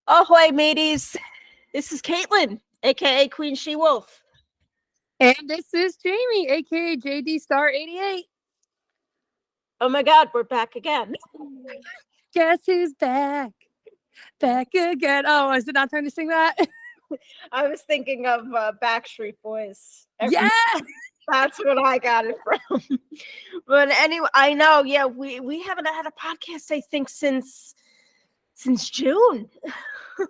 Ahoy, mateys. This is Caitlin, aka Queen She-Wolf. And this is Jamie, aka JD Star 88. Oh my god, we're back again. Guess who's back? Back again. Oh, is it not time to sing that? I was thinking of Backstreet Boys. Yeah! That's what I got it from. But anyway, I know, yeah, we haven't had a podcast, I think, since June.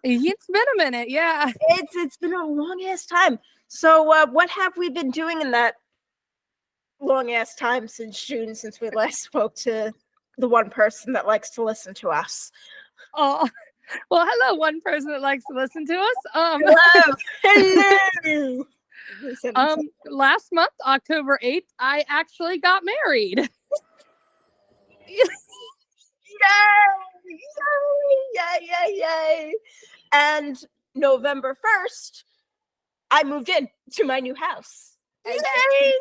It's been a minute, yeah. It's been a long-ass time. So what have we been doing in that long-ass time since June, since we last spoke to the one person that likes to listen to us? Oh, well, hello, one person that likes to listen to us. Hello. Last month, October 8th, I actually got married. Yay. And November 1st, I moved in to my new house. Yay!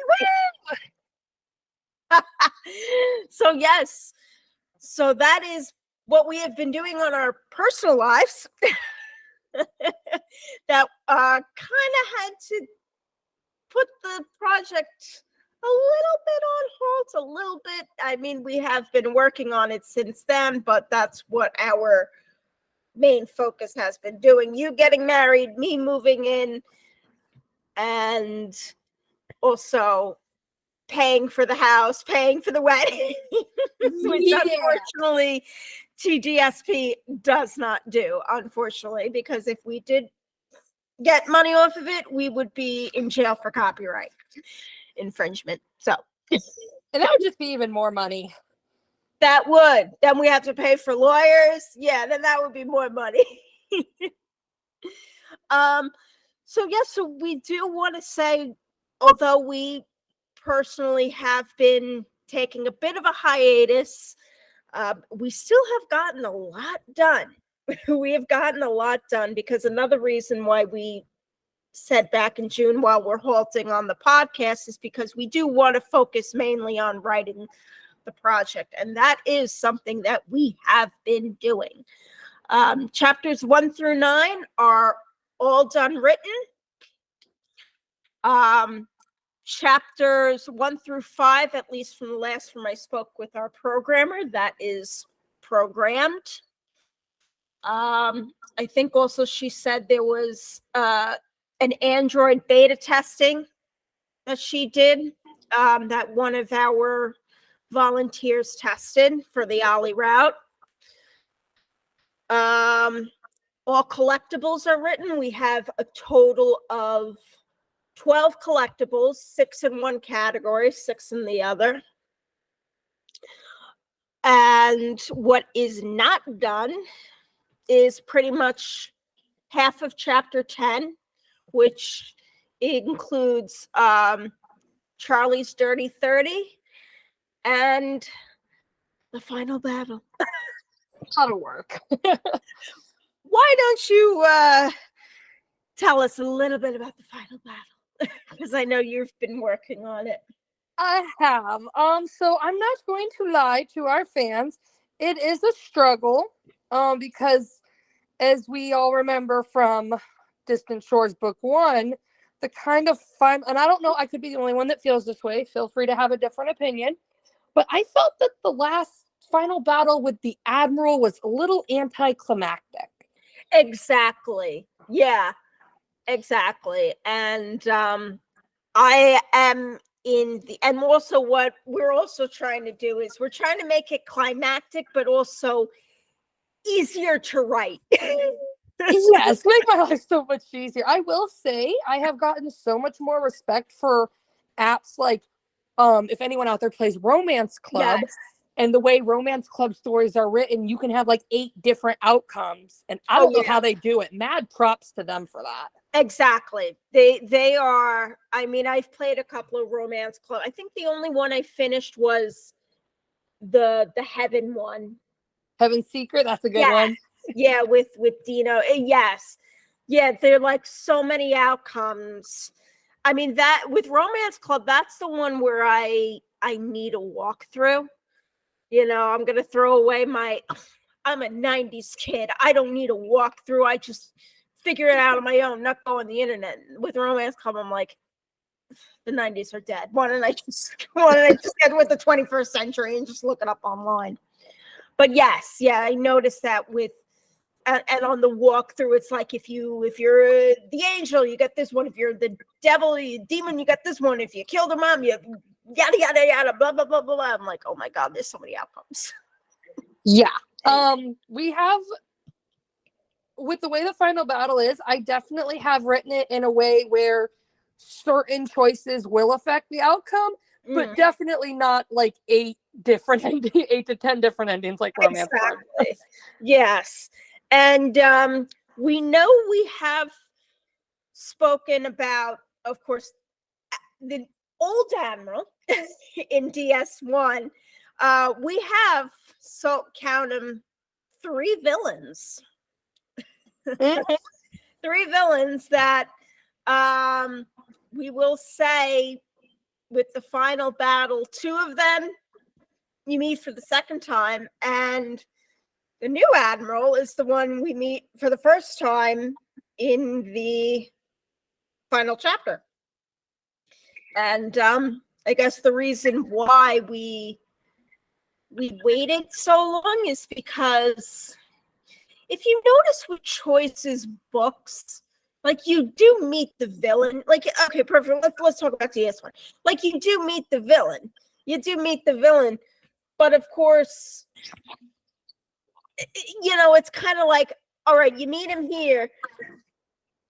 So yes, so that is what we have been doing on our personal lives. That kind of had to put the project a little bit on hold, a little bit. I mean, we have been working on it since then, but that's what our main focus has been doing. You getting married, me moving in, and also paying for the house, paying for the wedding, which unfortunately TDSP does not do, unfortunately, because if we did get money off of it, we would be in jail for copyright infringement. So, and that would just be even more money. That would. Then we have to pay for lawyers. Yeah, then that would be more money. So we do want to say, although we personally have been taking a bit of a hiatus, we still have gotten a lot done. We have gotten a lot done, because another reason why we said back in June while we're halting on the podcast is because we do want to focus mainly on writing the project, and that is something that we have been doing. Chapters 1 through 9 are all done written. Chapters 1 through 5, at least from the last time I spoke with our programmer, that is programmed. I think also she said there was an Android beta testing that she did, that one of our volunteers tested for the Ollie route. All collectibles are written. We have a total of 12 collectibles, 6 in one category, 6 in the other. And what is not done is pretty much half of chapter 10, which includes Charlie's Dirty 30 and the final battle. A lot of work. Why don't you tell us a little bit about the final battle? Because I know you've been working on it. I have. So I'm not going to lie to our fans. It is a struggle. Because as we all remember from Distant Shores Book 1, the kind of fun, and I don't know, I could be the only one that feels this way. Feel free to have a different opinion. But I felt that the last final battle with the Admiral was a little anticlimactic. Exactly. Yeah, exactly. And I am and also what we're also trying to do is we're trying to make it climactic, but also easier to write. Yes, make my life so much easier. I will say I have gotten so much more respect for apps like, if anyone out there plays Romance Club, Yes. and the way Romance Club stories are written, you can have like 8 different outcomes, and I don't know how they do it. Mad props to them for that. Exactly. They are. I mean, I've played a couple of Romance Club. I think the only one I finished was the Heaven one. Heaven's Secret, that's a good one. Yeah, with Dino. Yes. Yeah, they're like so many outcomes. I mean, that with Romance Club, that's the one where I need a walkthrough. You know, I'm gonna throw away my I'm a 90s kid. I don't need a walkthrough. I just figure it out on my own, not go on the internet. With Romance Club, I'm like, the 90s are dead. Why don't I just get with the 21st century and just look it up online? But yes, yeah, I noticed that with and on the walkthrough, it's like if you're the angel, you get this one. If you're the devil, demon, you get this one. If you kill the mom, you yada yada yada, blah blah blah blah blah. I'm like, oh my god, there's so many outcomes. Yeah. We have, with the way the final battle is, I definitely have written it in a way where certain choices will affect the outcome, but definitely not like 8 to 10 different endings like Romance Club. Exactly. Yes. And we know we have spoken about, of course, the old Admiral in DS1. We have, so count them, 3 villains. 3 villains that we will say with the final battle, 2 of them you meet for the second time, and the new Admiral is the one we meet for the first time in the final chapter. And I guess the reason why we waited so long is because if you notice with Choice's books, like you do meet the villain. Like, okay, perfect. Let's talk about DS1. Like you do meet the villain. But of course, you know, it's kind of like, all right, you meet him here,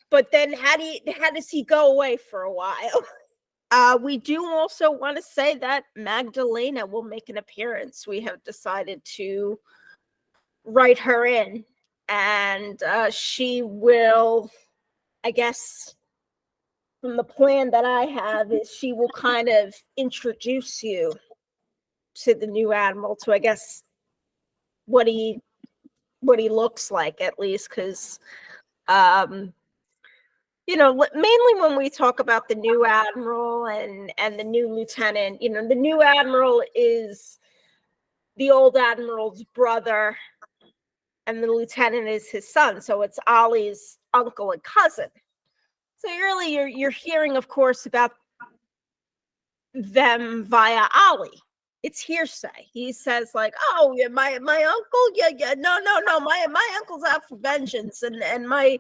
but then how does he go away for a while? We do also want to say that Magdalena will make an appearance. We have decided to write her in, and she will, I guess, from the plan that I have, is she will kind of introduce you to the new Admiral, to, I guess, what he looks like, at least, because you know, mainly when we talk about the new Admiral and the new Lieutenant, you know, the new Admiral is the old Admiral's brother and the Lieutenant is his son, so it's Ollie's uncle and cousin. So you're hearing, of course, about them via Ollie. It's hearsay. He says like, "Oh, yeah, my uncle, yeah, no, my uncle's out for vengeance, and my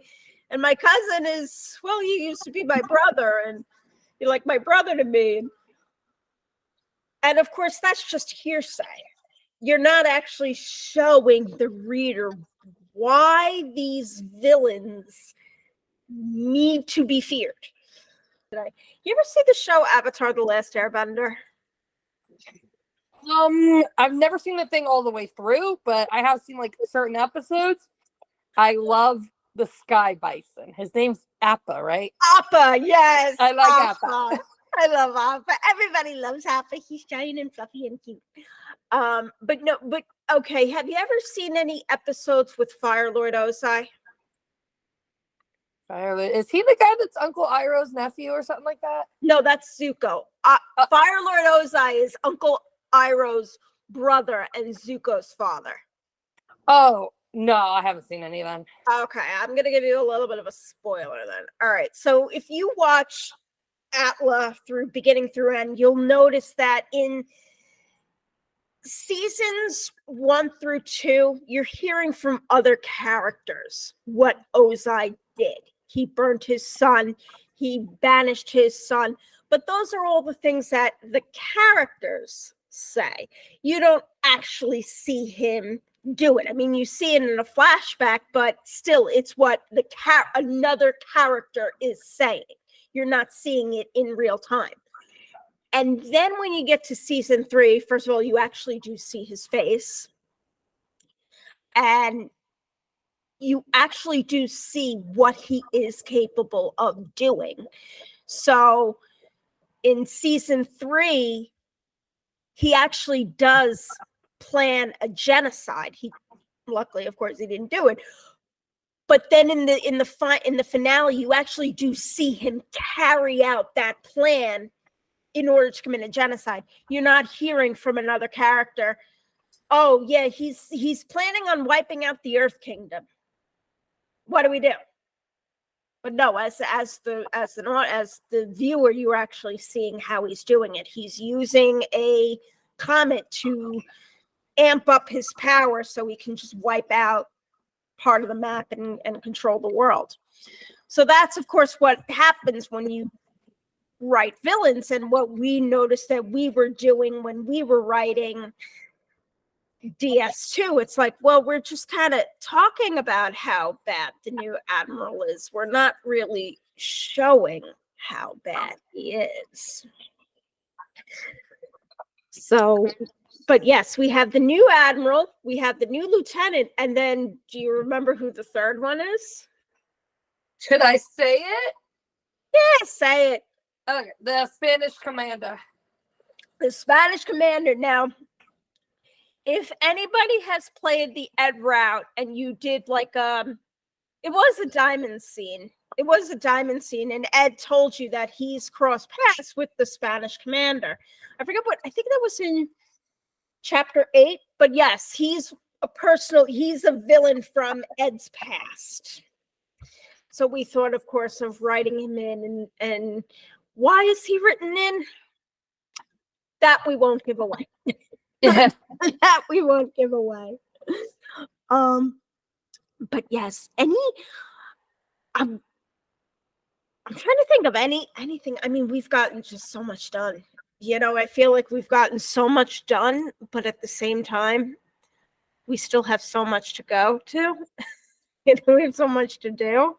cousin is, well, he used to be my brother, and you're like my brother to me." And of course, that's just hearsay. You're not actually showing the reader why these villains need to be feared. You ever see the show Avatar: The Last Airbender? I've never seen the thing all the way through, but I have seen like certain episodes. I love the Sky Bison. His name's Appa, right? Appa, yes. I like Appa. I love Appa. Everybody loves Appa. He's giant and fluffy and cute. But okay. Have you ever seen any episodes with Fire Lord Ozai? Is he the guy that's Uncle Iroh's nephew or something like that? No, that's Zuko. Fire Lord Ozai is Uncle Iroh's brother and Zuko's father. Oh, no, I haven't seen any of them. Okay, I'm going to give you a little bit of a spoiler then. All right, so if you watch Atla through beginning through end, you'll notice that in seasons 1 through 2, you're hearing from other characters what Ozai did. He burned his son. He banished his son. But those are all the things that the characters say. You don't actually see him do it. I mean, you see it in a flashback, but still, it's what another character is saying. You're not seeing it in real time. And then when you get to season 3, first of all, you actually do see his face. And you actually do see what he is capable of doing. So in season 3, he actually does plan a genocide. Luckily, of course, he didn't do it. But then in the finale, you actually do see him carry out that plan in order to commit a genocide. You're not hearing from another character, Oh yeah, he's planning on wiping out the Earth Kingdom. What do we do? But no, as the viewer, you're actually seeing how he's doing it. He's using a comet to amp up his power so he can just wipe out part of the map and control the world. So that's, of course, what happens when you write villains, and what we noticed that we were doing when we were writing DS2. It's like, well, we're just kind of talking about how bad the new Admiral is. We're not really showing how bad he is. So, but yes, we have the new Admiral, we have the new Lieutenant, and then do you remember who the third one is? Should I say it? Yeah, say it. Okay, the Spanish commander. The Spanish commander. Now, if anybody has played the Ed route and you did like it was a diamond scene. It was a diamond scene, and Ed told you that he's crossed paths with the Spanish commander. I forget what, I think that was in chapter 8, but yes, he's a villain from Ed's past. So we thought, of course, of writing him in, and why is he written in? That we won't give away. Yeah. That we won't give away. But yes, I'm trying to think of anything. I mean, we've gotten just so much done. You know, I feel like we've gotten so much done, but at the same time, we still have so much to go to. You know, we have so much to do.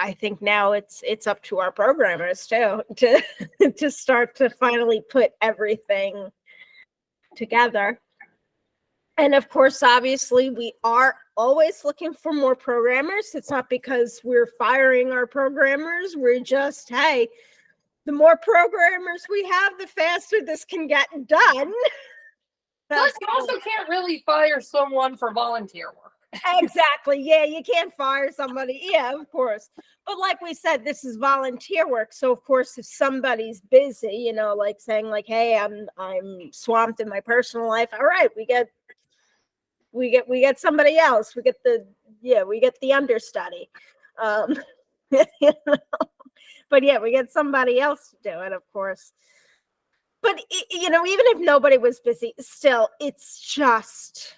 I think now it's up to our programmers too to start to finally put everything together. And of course, obviously, we are always looking for more programmers. It's not because we're firing our programmers. We're just, hey, the more programmers we have, the faster this can get done. Plus, you also can't really fire someone for volunteer work. Exactly. Yeah, you can't fire somebody. Yeah, of course. But like we said, this is volunteer work. So of course, if somebody's busy, you know, like saying like, hey, I'm swamped in my personal life. All right, we get somebody else. We get the understudy. You know? But yeah, we get somebody else to do it, of course. But you know, even if nobody was busy, still, it's just,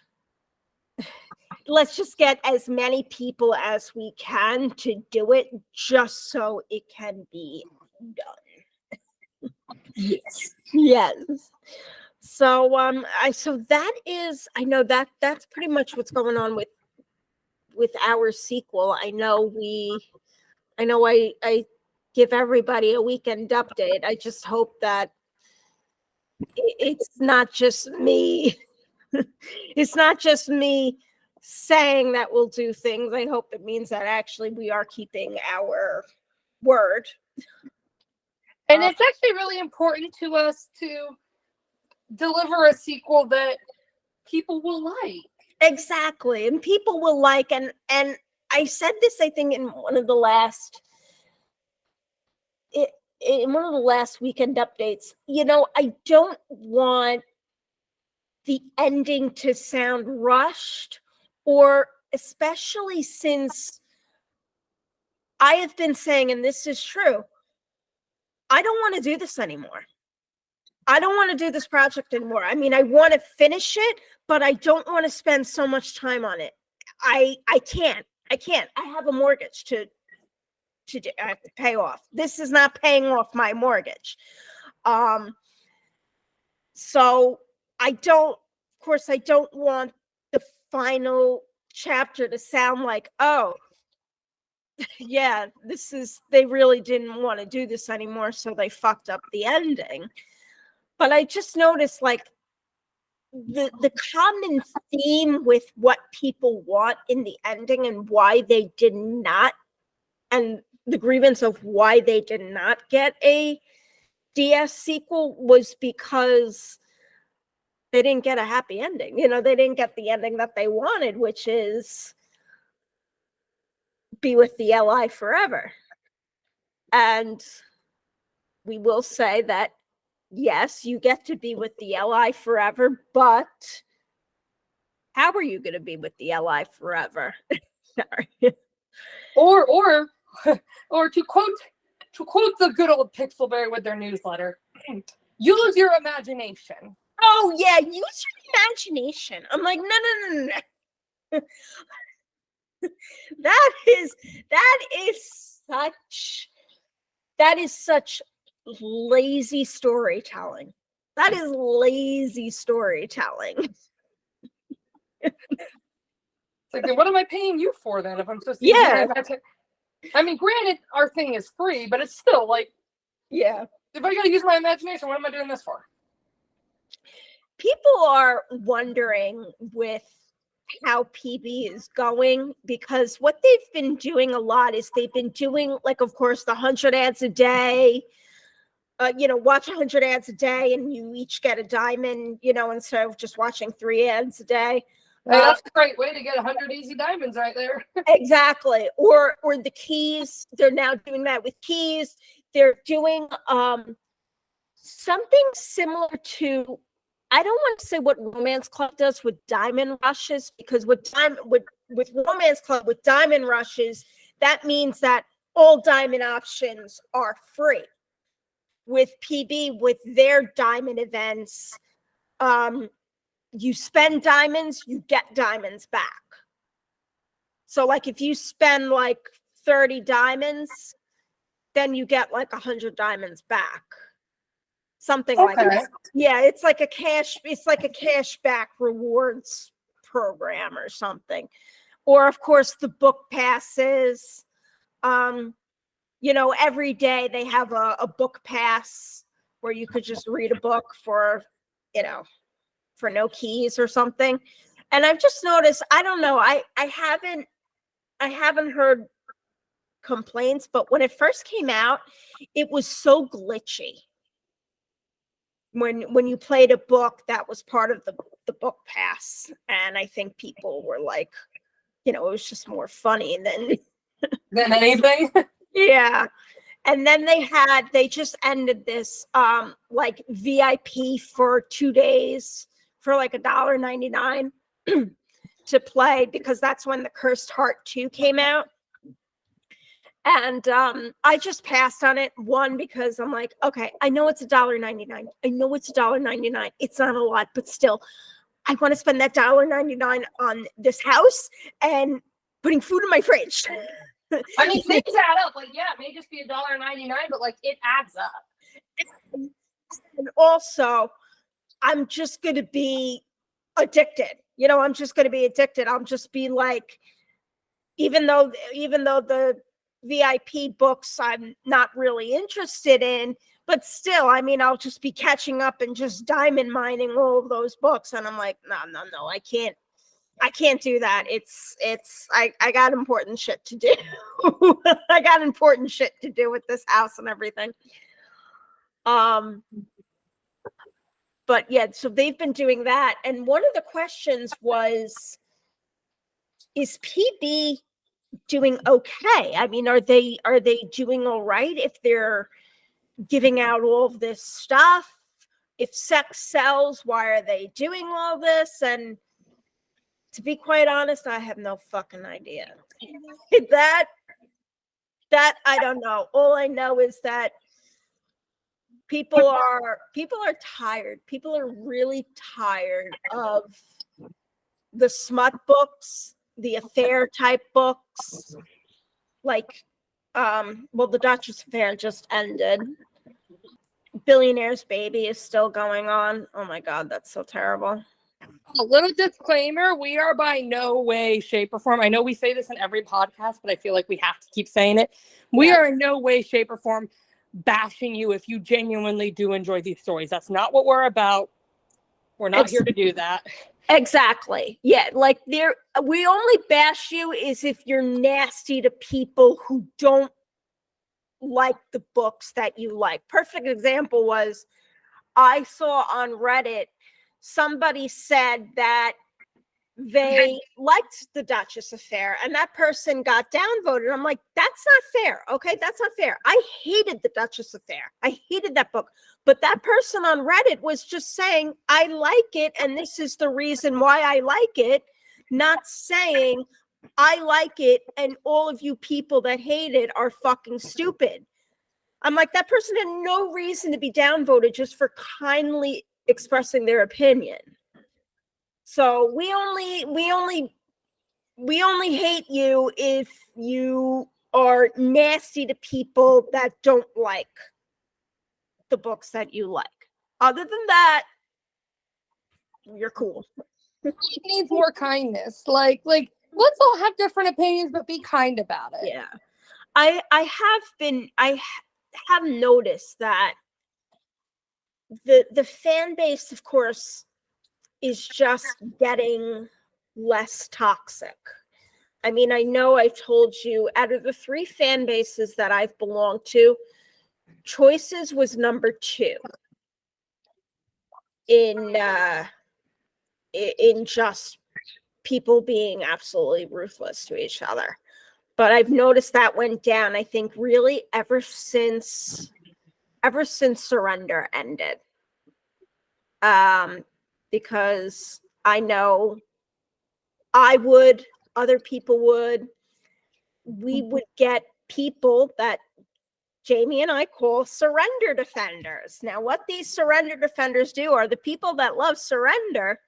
let's just get as many people as we can to do it, just so it can be done. Yes. Yes. So so that is, I know that's pretty much what's going on with our sequel. I know I give everybody a weekend update. I just hope that it's not just me. It's not just me saying that we'll do things. I hope it means that actually we are keeping our word. And it's actually really important to us to deliver a sequel that people will like. Exactly. And people will like, and I said this, I think, in one of the last weekend updates. You know, I don't want the ending to sound rushed, or especially since I have been saying, and this is true, I don't want to do this anymore. I don't want to do this project anymore. I mean, I want to finish it, but I don't want to spend so much time on it. I can't. I have a mortgage to do. I have to pay off. This is not paying off my mortgage. So I don't want the final chapter to sound like, oh, yeah, they really didn't want to do this anymore, so they fucked up the ending. But I just noticed, like, the common theme with what people want in the ending and why they did not, and the grievance of why they did not get a DS sequel, was because they didn't get a happy ending. You know, they didn't get the ending that they wanted, which is be with the LI forever. And we will say that yes, you get to be with the Li forever, but how are you going to be with the Li forever? Sorry. Or or to quote the good old Pixelberry with their newsletter, use your imagination. Oh yeah, use your imagination. I'm like, no. that is such lazy storytelling. That is lazy storytelling. It's like, then what am I paying you for then if I'm supposed to use my imagination? I mean, granted, our thing is free, but it's still like, yeah. If I got to use my imagination, what am I doing this for? People are wondering with how PB is going, because what they've been doing a lot is they've been doing, like, of course, the 100 ads a day. Watch 100 ads a day and you each get a diamond, instead of just watching 3 ads a day. Hey, that's a great way to get 100 easy diamonds right there. Exactly. Or the keys. They're now doing that with keys. They're doing something similar to, I don't want to say what Romance Club does with diamond rushes, because with Romance Club, with diamond rushes, that means that all diamond options are free. With PB, with their diamond events, you spend diamonds, you get diamonds back. So like if you spend like 30 diamonds, then you get like 100 diamonds back. Something like that. Yeah, it's like a cashback rewards program or something. Or of course the book passes. Every day they have a book pass where you could just read a book for no keys or something. And I've just noticed, I don't know, I haven't heard complaints, but when it first came out, it was so glitchy. When you played a book that was part of the book pass, and I think people were like, it was just more funny than anything. Yeah. And then they just ended this like VIP for 2 days for like $1.99 to play, because that's when the Cursed Heart 2 came out. And I just passed on it. One, because I'm like, okay, I know it's $1.99. I know it's $1.99. It's not a lot, but still, I want to spend that $1.99 on this house and putting food in my fridge. I mean, things add up. Like, yeah, it may just be $1.99, but like it adds up. And also, I'm just gonna be addicted. I'm just gonna be addicted. I'll just be like, even though the VIP books I'm not really interested in, but still, I mean, I'll just be catching up and just diamond mining all of those books. And I'm like, no, I can't do that. I got important shit to do. I got important shit to do with this house and everything. But yeah, so they've been doing that. And one of the questions was, is PB doing okay? I mean, are they doing all right if they're giving out all of this stuff? If sex sells, why are they doing all this? And to be quite honest, I have no fucking idea. that I don't know. All I know is that people are tired. People are really tired of the smut books, the affair type books. Like, the Duchess affair just ended. Billionaire's Baby is still going on. Oh my God, that's so terrible. A little disclaimer, we are by no way, shape, or form. I know we say this in every podcast, but I feel like we have to keep saying it. We are in no way, shape, or form bashing you if you genuinely do enjoy these stories. That's not what we're about. We're not here to do that. Exactly. Yeah, like we only bash you is if you're nasty to people who don't like the books that you like. Perfect example was, I saw on Reddit somebody said that they liked the Duchess affair and that person got downvoted. I'm like, that's not fair. Okay, that's not fair. I hated the Duchess affair. I hated that book. But that person on Reddit was just saying, I like it, and this is the reason why I like it, not saying, I like it, and all of you people that hate it are fucking stupid. I'm like, that person had no reason to be downvoted just for kindly expressing their opinion. So we only hate you if you are nasty to people that don't like the books that you like. Other than that, you're cool. It needs more kindness. Like let's all have different opinions, but be kind about it. Yeah. I have noticed that the fan base, of course, is just getting less toxic. I mean, I know I've told you, out of the 3 fan bases that I've belonged to, Choices was number 2 in just people being absolutely ruthless to each other. But I've noticed that went down, I think, really ever since Surrender ended. Because I know I would, other people would, we would get people that Jamie and I call surrender defenders. Now, what these surrender defenders do are the people that love surrender.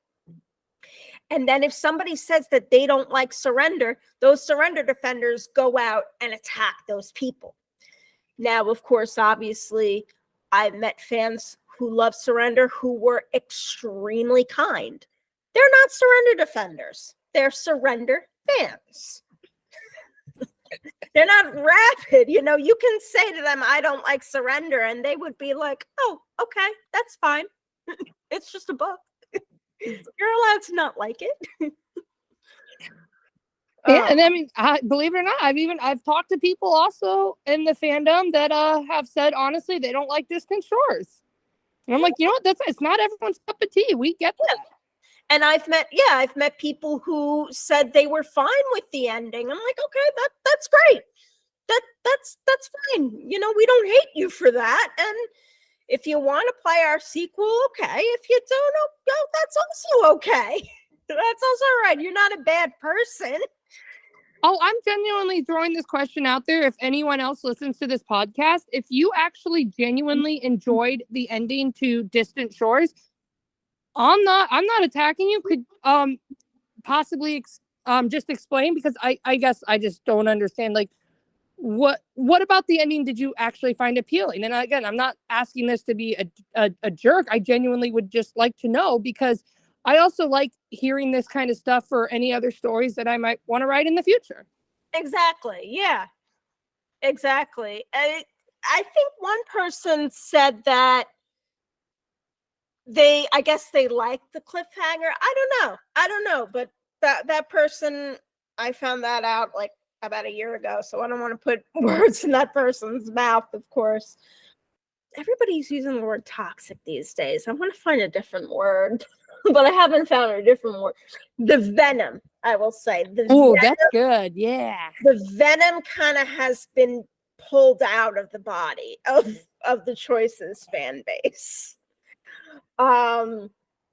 And then if somebody says that they don't like surrender, those surrender defenders go out and attack those people. Now, of course, obviously, I've met fans who love surrender who were extremely kind. They're not surrender defenders. They're surrender fans. They're not rabid. You know, you can say to them, I don't like surrender. And they would be like, oh, okay, that's fine. It's just a book. You're allowed to not like it. Yeah, and I mean, believe it or not, I've talked to people also in the fandom that have said honestly they don't like Distant Shores, and I'm like, you know what? It's not everyone's cup of tea. We get that. And I've met people who said they were fine with the ending. I'm like, okay, that's great. That's fine. You know, we don't hate you for that. And if you want to play our sequel, okay. If you don't, well, that's also okay. That's also right. You're not a bad person. Oh, I'm genuinely throwing this question out there. If anyone else listens to this podcast, if you actually genuinely enjoyed the ending to Distant Shores, I'm not attacking you. Could possibly just explain, because I guess I just don't understand, like, what about the ending did you actually find appealing? And again, I'm not asking this to be a jerk. I genuinely would just like to know, because I also like hearing this kind of stuff for any other stories that I might want to write in the future. Exactly. Yeah, exactly. I think one person said that I guess they liked the cliffhanger. I don't know, but that person, I found that out like about a year ago, so I don't want to put words in that person's mouth, of course. Everybody's using the word toxic these days. I want to find a different word, but I haven't found a different word. The venom, I will say. Oh, that's good. Yeah. The venom kind of has been pulled out of the body of the Choices fan base.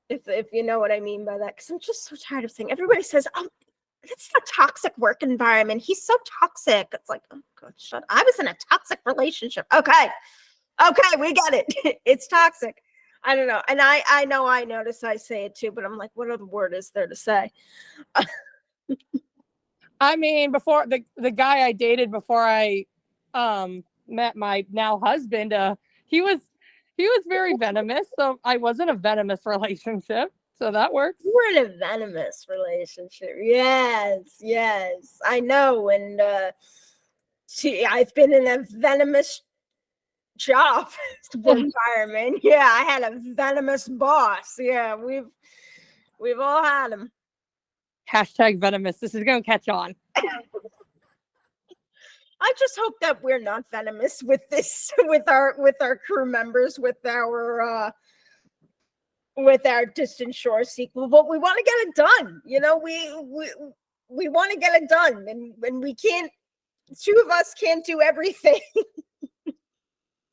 If you know what I mean by that, because I'm just so tired of saying, everybody says, oh, it's a toxic work environment. He's so toxic. It's like, oh God, shut up. I was in a toxic relationship. Okay, we got it. It's toxic. I don't know. And I know I notice I say it too, but I'm like, what other word is there to say? I mean, before the guy I dated before I met my now husband, he was very venomous. So I was in a venomous relationship. So that works. You were in a venomous relationship. Yes. I know. And I've been in a venomous job environment. Yeah, I had a venomous boss. Yeah, we've all had them. Hashtag venomous. This is going to catch on. I just hope that we're not venomous with this, with our crew members, with our Distant Shore sequel. But we want to get it done. You know, we want to get it done, and we can't. 2 of us can't do everything.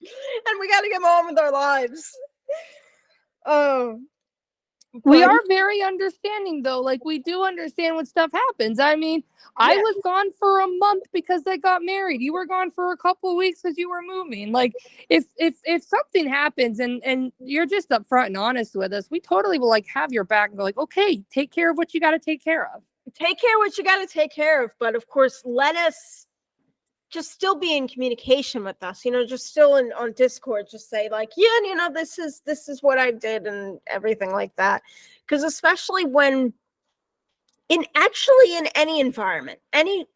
and we got to get on with our lives. Oh, We but are very understanding though. Like we do understand when stuff happens. I mean, I yeah. was gone for a month because I got married. You were gone for a couple of weeks because you were moving. Like if something happens and you're just upfront and honest with us, we totally will like have your back and go like, okay, take care of what you got to take care of. Take care of what you got to take care of, but of course, let us just still be in communication with us, just still on Discord, just say like, yeah, this is what I did and everything like that. Because especially when in any environment, any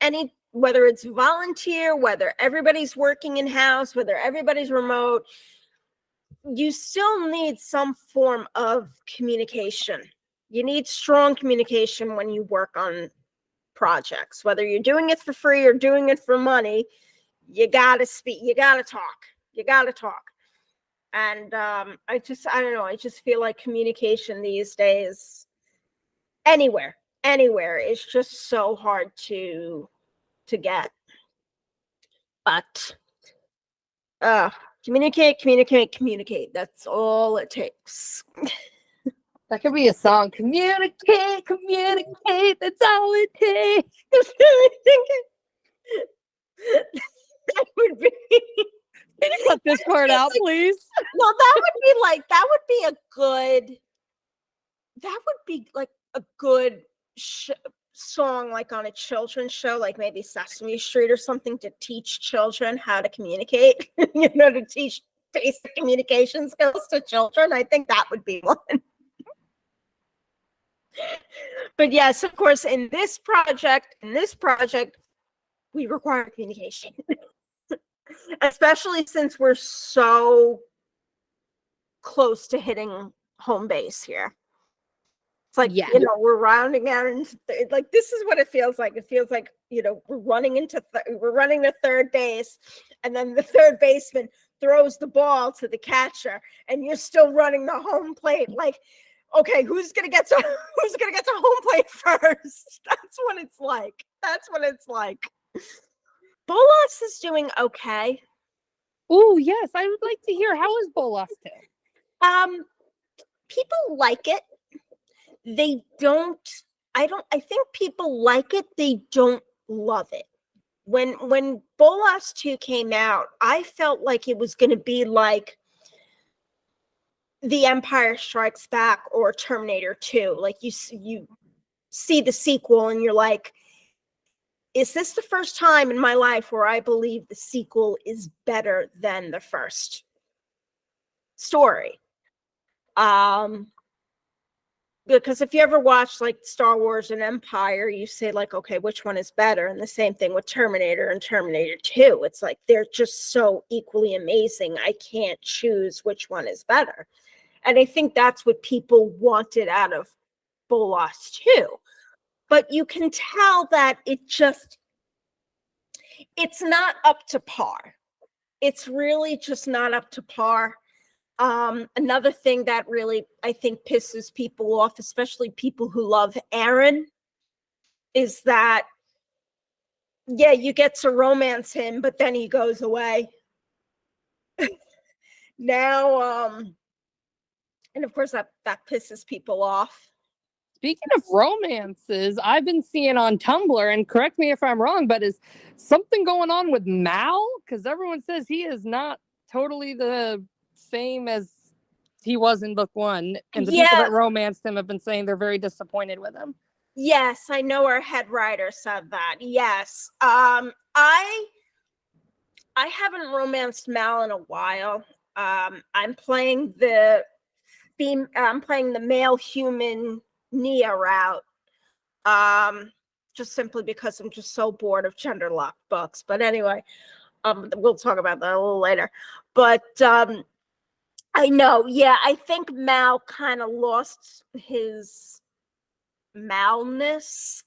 whether it's volunteer, whether everybody's working in house, whether everybody's remote, you still need some form of communication. You need strong communication when you work on projects, whether you're doing it for free or doing it for money. You gotta speak, you gotta talk. And I don't know, I just feel like communication these days, anywhere is just so hard to get. But communicate, that's all it takes. That could be a song. Communicate, that's all it takes. That would be. Can you cut this part out, please? No, that would be a good song, like on a children's show, like maybe Sesame Street or something, to teach children how to communicate. To teach basic communication skills to children. I think that would be one. But yes, of course, in this project, we require communication. Especially since we're so close to hitting home base here. It's like, yeah, we're rounding out, and like this is what it feels like. It feels like, we're running to third base, and then the third baseman throws the ball to the catcher, and you're still running the home plate. Like, okay, who's gonna get to home plate first? That's what it's like. Bolas is doing okay. Oh yes, I would like to hear, how is Bolas too? People like it. I think people like it. They don't love it. When Bolas 2 came out, I felt like it was going to be like The Empire Strikes Back or Terminator 2. Like you see the sequel and you're like, is this the first time in my life where I believe the sequel is better than the first story? Because if you ever watch like Star Wars and Empire, you say like, okay, which one is better? And the same thing with Terminator and Terminator 2. It's like they're just so equally amazing. I can't choose which one is better. And I think that's what people wanted out of Bolas 2. But you can tell that it's not up to par. It's really just not up to par. Another thing that really, I think, pisses people off, especially people who love Aaron, is that, yeah, you get to romance him, but then he goes away. Now, and of course that pisses people off. Speaking of romances, I've been seeing on Tumblr, and correct me if I'm wrong, but is something going on with Mal? Because everyone says he is not totally the same as he was in book 1. And the people that romanced him have been saying they're very disappointed with him. Yes, I know our head writer said that. Yes. I haven't romanced Mal in a while. I'm playing the male human Nia route. Just simply because I'm just so bored of gender locked books. But anyway, we'll talk about that a little later. But I know, yeah, I think Mal kind of lost his malness.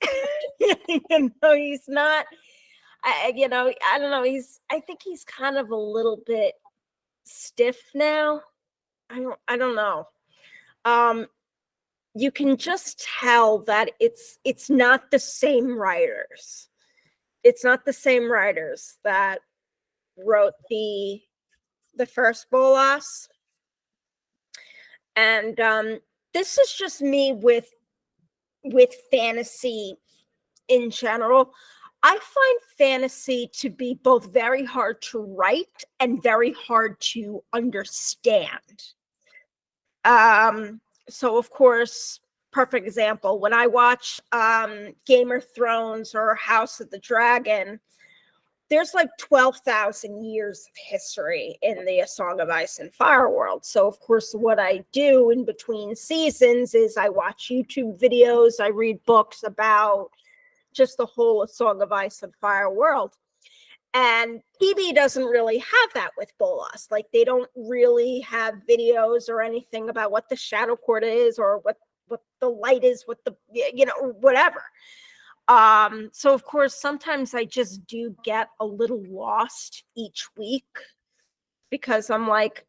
He's not. I don't know. I think he's kind of a little bit stiff now. I don't know. You can just tell that it's not the same writers. It's not the same writers that wrote the the first Bolas. And this is just me with fantasy in general. I find fantasy to be both very hard to write and very hard to understand. So of course, perfect example, when I watch Game of Thrones or House of the Dragon, there's like 12,000 years of history in the A Song of Ice and Fire world. So of course, what I do in between seasons is I watch YouTube videos, I read books about just the whole A Song of Ice and Fire world. And TV doesn't really have that with Bolas. Like, they don't really have videos or anything about what the shadow court is or what the light is, what the, whatever. So of course, sometimes I just do get a little lost each week because I'm like,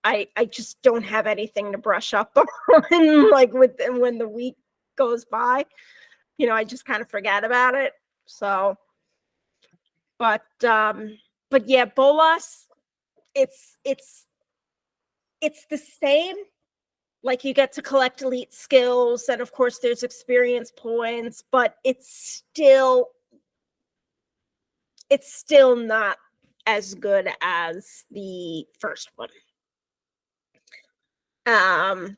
I just don't have anything to brush up on, like, when the week goes by, I just kind of forget about it. So, but yeah, Bolas, it's the same. Like, you get to collect elite skills, and of course there's experience points, but it's still not as good as the first one. The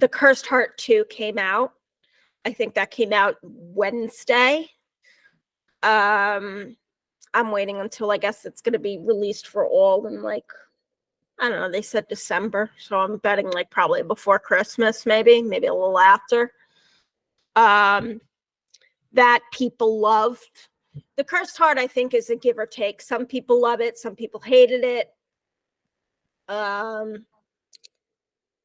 Cursed Heart 2 came out. I think that came out Wednesday. I'm waiting until, I guess it's going to be released for all in, like, I don't know, they said December, so I'm betting like probably before Christmas, maybe a little after. That people loved. The Cursed Heart, I think, is a give or take. Some people love it, some people hated it.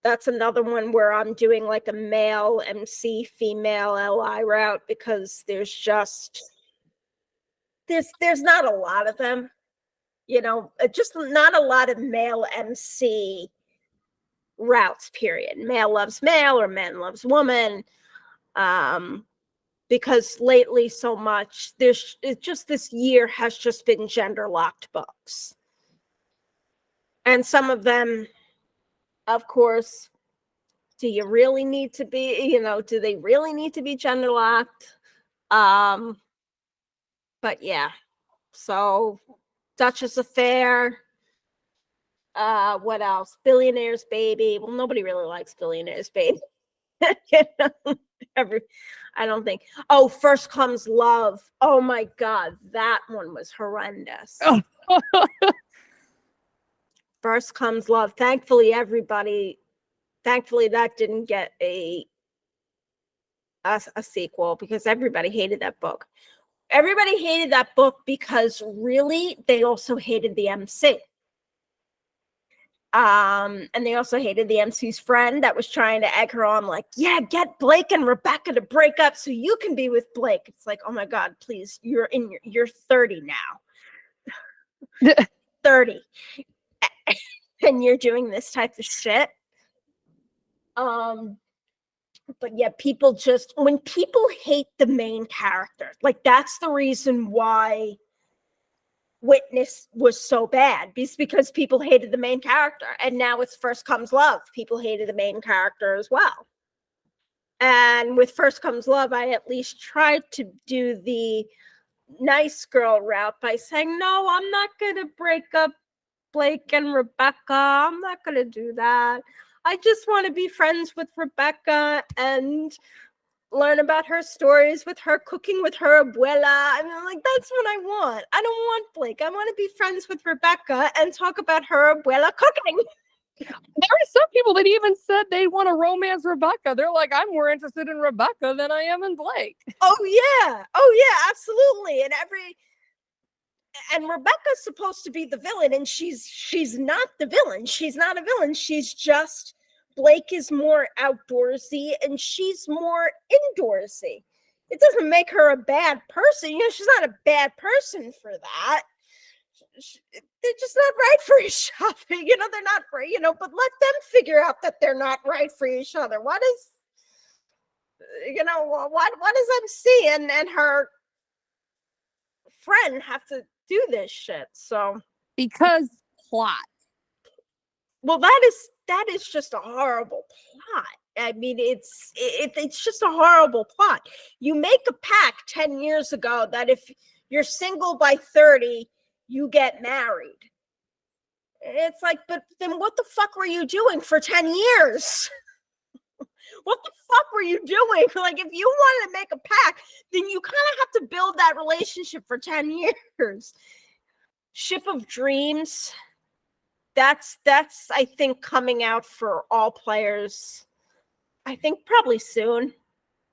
That's another one where I'm doing like a male MC, female LI route, because there's not a lot of them. Just not a lot of male MC routes, period. Male loves male or men loves woman. Because lately so much, this year has just been gender locked books. And some of them, of course, do you really need to be, do they really need to be gender locked? But yeah, so Duchess Affair. What else? Billionaire's Baby. Well, nobody really likes Billionaire's Baby. I don't think. Oh, First Comes Love. Oh my God, that one was horrendous. Oh. First Comes Love. Thankfully that didn't get a sequel, because everybody hated that book. Everybody hated that book because really they also hated the MC. And they also hated the MC's friend that was trying to egg her on, like, yeah, get Blake and Rebecca to break up so you can be with Blake. It's like, oh my God, please, you're 30 now. 30. And you're doing this type of shit. But yeah, when people hate the main character, like, that's the reason why Witness was so bad, because people hated the main character. And now it's First Comes Love. People hated the main character as well. And with First Comes Love, I at least tried to do the nice girl route by saying, no, I'm not going to break up Blake and Rebecca. I'm not going to do that. I just want to be friends with Rebecca and learn about her stories with her cooking with her abuela. I mean, like, that's what I want. I don't want Blake. I want to be friends with Rebecca and talk about her abuela cooking. There are some people that even said they want to romance Rebecca. They're like, I'm more interested in Rebecca than I am in Blake. Oh yeah, absolutely. And Rebecca's supposed to be the villain, and she's not the villain. She's not a villain. She's just, Blake is more outdoorsy and she's more indoorsy. It doesn't make her a bad person. She's not a bad person for that. They're just not right for each other. They're not right, but let them figure out that they're not right for each other. What does MC and her friend have to do this shit? So, because plot. Well, that is just a horrible plot. I mean, it's just a horrible plot. You make a pact 10 years ago that if you're single by 30, you get married. It's like, but then what the fuck were you doing for 10 years? What the fuck were you doing? Like, if you wanted to make a pact, then you kind of have to build that relationship for 10 years. Ship of Dreams. That's I think coming out for all players. I think probably soon.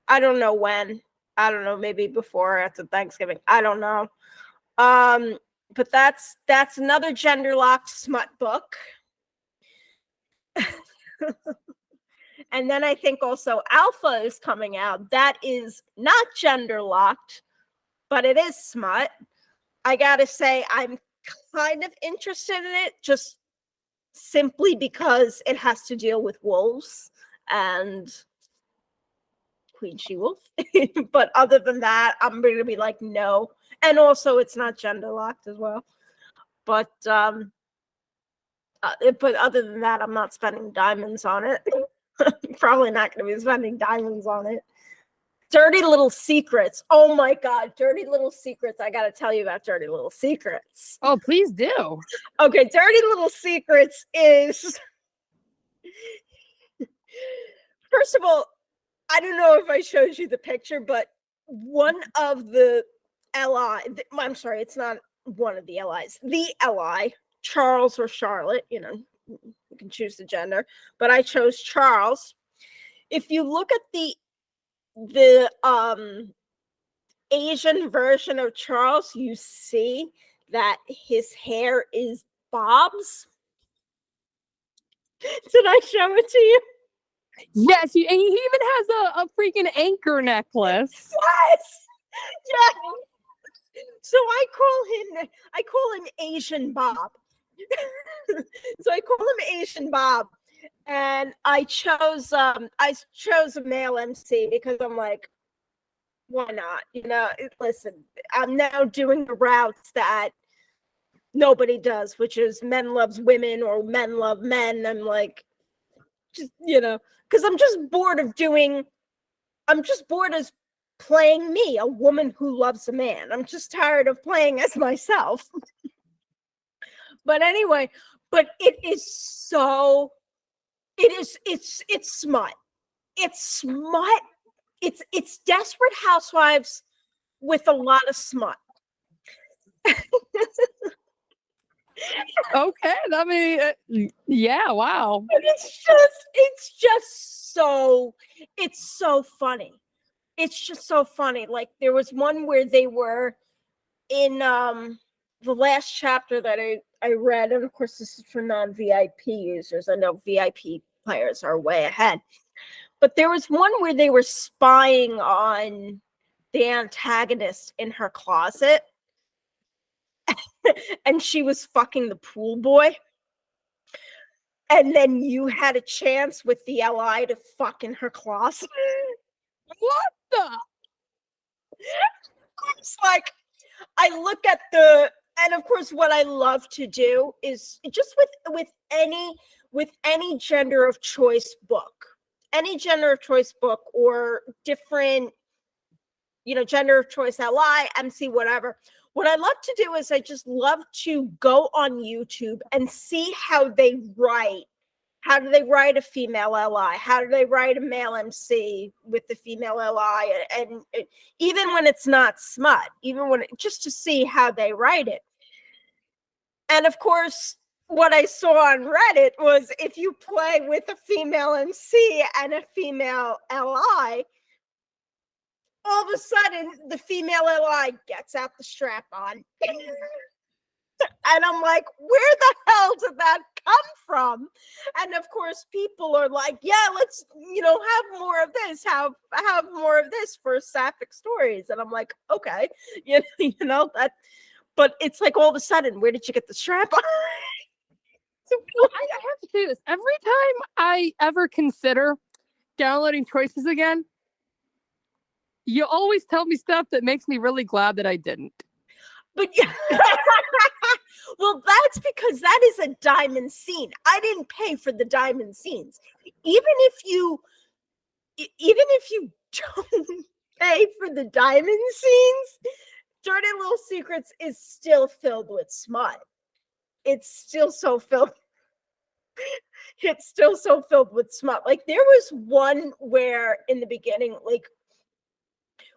I don't know when. I don't know, maybe before or after Thanksgiving. I don't know. But that's another gender locked smut book. And then I think also Alpha is coming out. That is not gender locked, but it is smut. I gotta say, I'm kind of interested in it, just simply because it has to deal with wolves and Queen She-Wolf. But other than that, I'm going to be like, no. And also, it's not gender locked as well. But other than that, I'm not spending diamonds on it. Probably not going to be spending diamonds on it. Dirty Little Secrets. Oh my God, Dirty Little Secrets. I got to tell you about Dirty Little Secrets. Oh, please do. Okay, Dirty Little Secrets is... First of all, I don't know if I showed you the picture, but one of the I'm sorry, it's not one of the LIs. The LI, Charles or Charlotte, you can choose the gender, but I chose Charles. If you look at the Asian version of Charles, you see that his hair is bobs. Did I show it to you? Yes, and he even has a freaking anchor necklace. Yes. So I call him Asian Bob. So I call him Asian Bob, and I chose a male MC because I'm like, why not? Listen, I'm now doing the routes that nobody does, which is men loves women or men love men. I'm like, just because I'm just bored as playing me, a woman who loves a man. I'm just tired of playing as myself. But anyway, it's smut. It's smut. It's Desperate Housewives with a lot of smut. Okay, I mean, yeah, wow. But it's so funny. It's just so funny. Like, there was one where they were in the last chapter that I read, and of course this is for non-VIP users. I know VIP players are way ahead. But there was one where they were spying on the antagonist in her closet. And she was fucking the pool boy. And then you had a chance with the LI to fuck in her closet. What the? It's like, I look at and of course what I love to do is just with any gender of choice book. Any gender of choice book or different, gender of choice LI, MC, whatever. What I love to do is I just love to go on YouTube and see how they write. How do they write a female LI? How do they write a male MC with the female LI? And even when it's not smut, just to see how they write it. And of course, what I saw on Reddit was if you play with a female MC and a female LI, all of a sudden the female LI gets out the strap on. And I'm like, where the hell did that come from? And of course, people are like, yeah, let's, have more of this, have more of this for Sapphic Stories. And I'm like, okay, that, but it's like all of a sudden, where did you get the strap on? I have to say this. Every time I ever consider downloading Choices again, you always tell me stuff that makes me really glad that I didn't. But Well, that's because that is a diamond scene. I didn't pay for the diamond scenes. Even if you don't pay for the diamond scenes, Dirty Little Secrets is still filled with smut. It's still so filled. It's still so filled with smut. Like there was one where in the beginning, like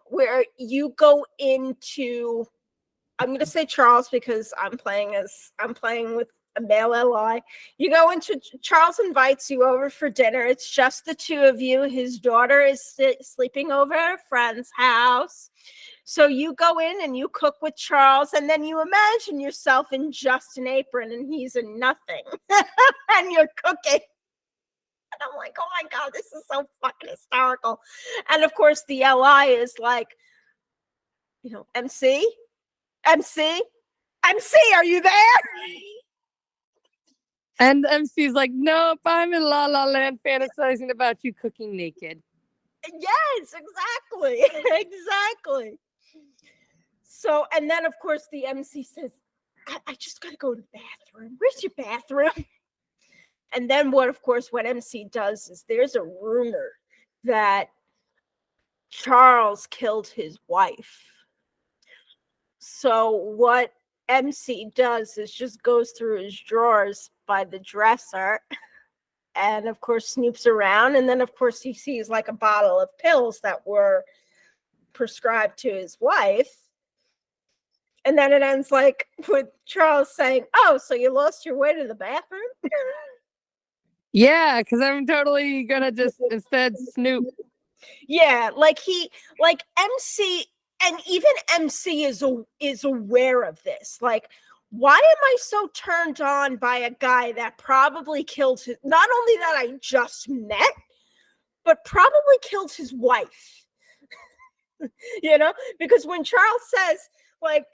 where you go into, I'm going to say Charles because I'm playing with a male LI. You go into, Charles invites you over for dinner. It's just the two of you. His daughter is sleeping over at a friend's house. So you go in and you cook with Charles, and then you imagine yourself in just an apron and he's in nothing. And you're cooking. And I'm like, oh my God, this is so fucking hysterical. And of course, the LI is like, you know, MC, are you there? And MC's like, nope, I'm in La La Land fantasizing about you cooking naked. Yes, exactly. Exactly. So, and then of course the MC says, I just gotta go to the bathroom. Where's your bathroom? And then what MC does is there's a rumor that Charles killed his wife. So what MC does is just goes through his drawers by the dresser and of course snoops around, and then of course he sees like a bottle of pills that were prescribed to his wife. And then it ends like with Charles saying, oh, so you lost your way to the bathroom? Yeah, because I'm totally gonna just instead snoop. Yeah, like MC, and even MC is aware of this. Like, why am I so turned on by a guy that probably killed his, not only that I just met, but probably killed his wife? You know, because when Charles says, like,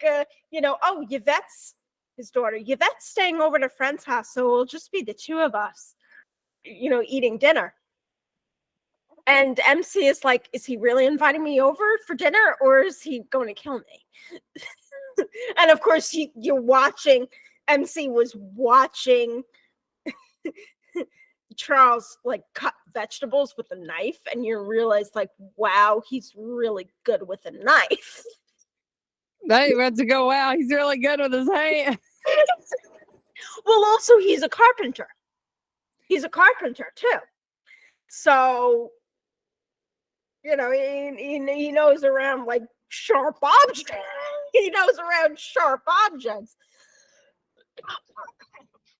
you know, oh, Yvette's his daughter, Yvette's staying over at a friend's house, so it'll just be the two of us, you know, eating dinner. And MC is like, is he really inviting me over for dinner, or is he going to kill me? And of course, you're watching, MC was watching Charles like cut vegetables with a knife, and you realize like, wow, he's really good with a knife. Now you about to go, wow, he's really good with his hand. Well, also he's a carpenter. He's a carpenter too. So, you know, he knows around like sharp objects. He knows around sharp objects.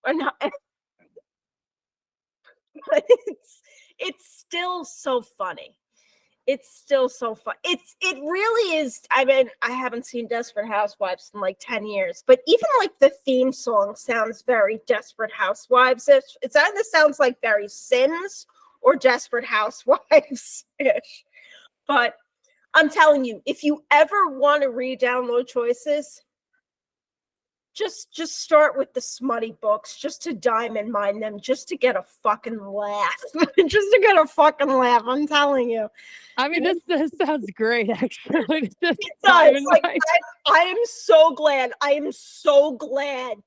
But it's still so funny. It's still so fun. It really is. I mean, I haven't seen Desperate Housewives in like 10 years, but even like the theme song sounds very Desperate Housewives-ish. It either sounds like very Sims or Desperate Housewives-ish. But I'm telling you, if you ever want to re-download Choices, just start with the smutty books, just to diamond mine them, just to get a fucking laugh. Just to get a fucking laugh, I'm telling you. I mean, this sounds great, actually. It does. Like, I am so glad. I am so glad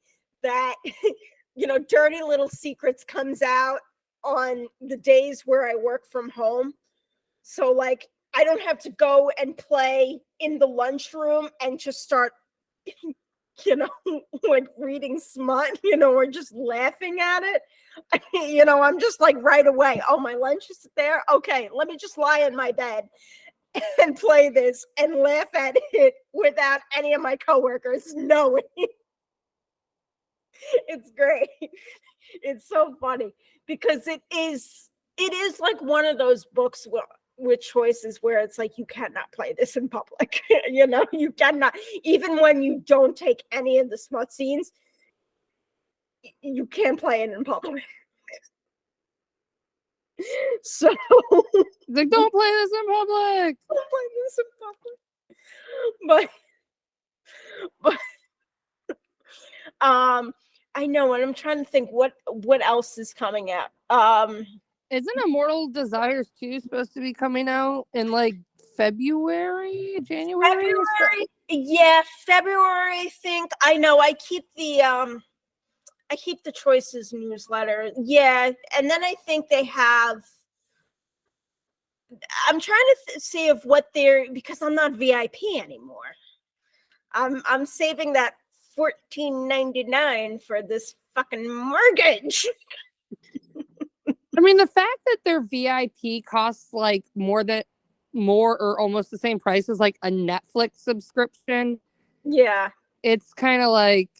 that, you know, Dirty Little Secrets comes out on the days where I work from home. So, like, I don't have to go and play in the lunchroom and just start, you know, like reading smut, you know, or just laughing at it. You know, I'm just like right away, oh, my lunch is there? Okay, let me just lie in my bed and play this and laugh at it without any of my coworkers knowing. It's great. It's so funny because it is like one of those books with Choices where it's like, you cannot play this in public. You know, you cannot, even when you don't take any of the smut scenes, you can't play it in public. So like, don't play this in public. Don't play this in public. But I know, and I'm trying to think what else is coming out. Isn't Immortal Desires 2 supposed to be coming out in like February, January. February, yeah, February. I think I know. I keep the Choices newsletter. Yeah, and then I think they have. I'm trying to see of what they're, because I'm not VIP anymore. I'm saving that $14.99 for this fucking mortgage. I mean, the fact that their VIP costs like more or almost the same price as like a Netflix subscription. Yeah. It's kind of like,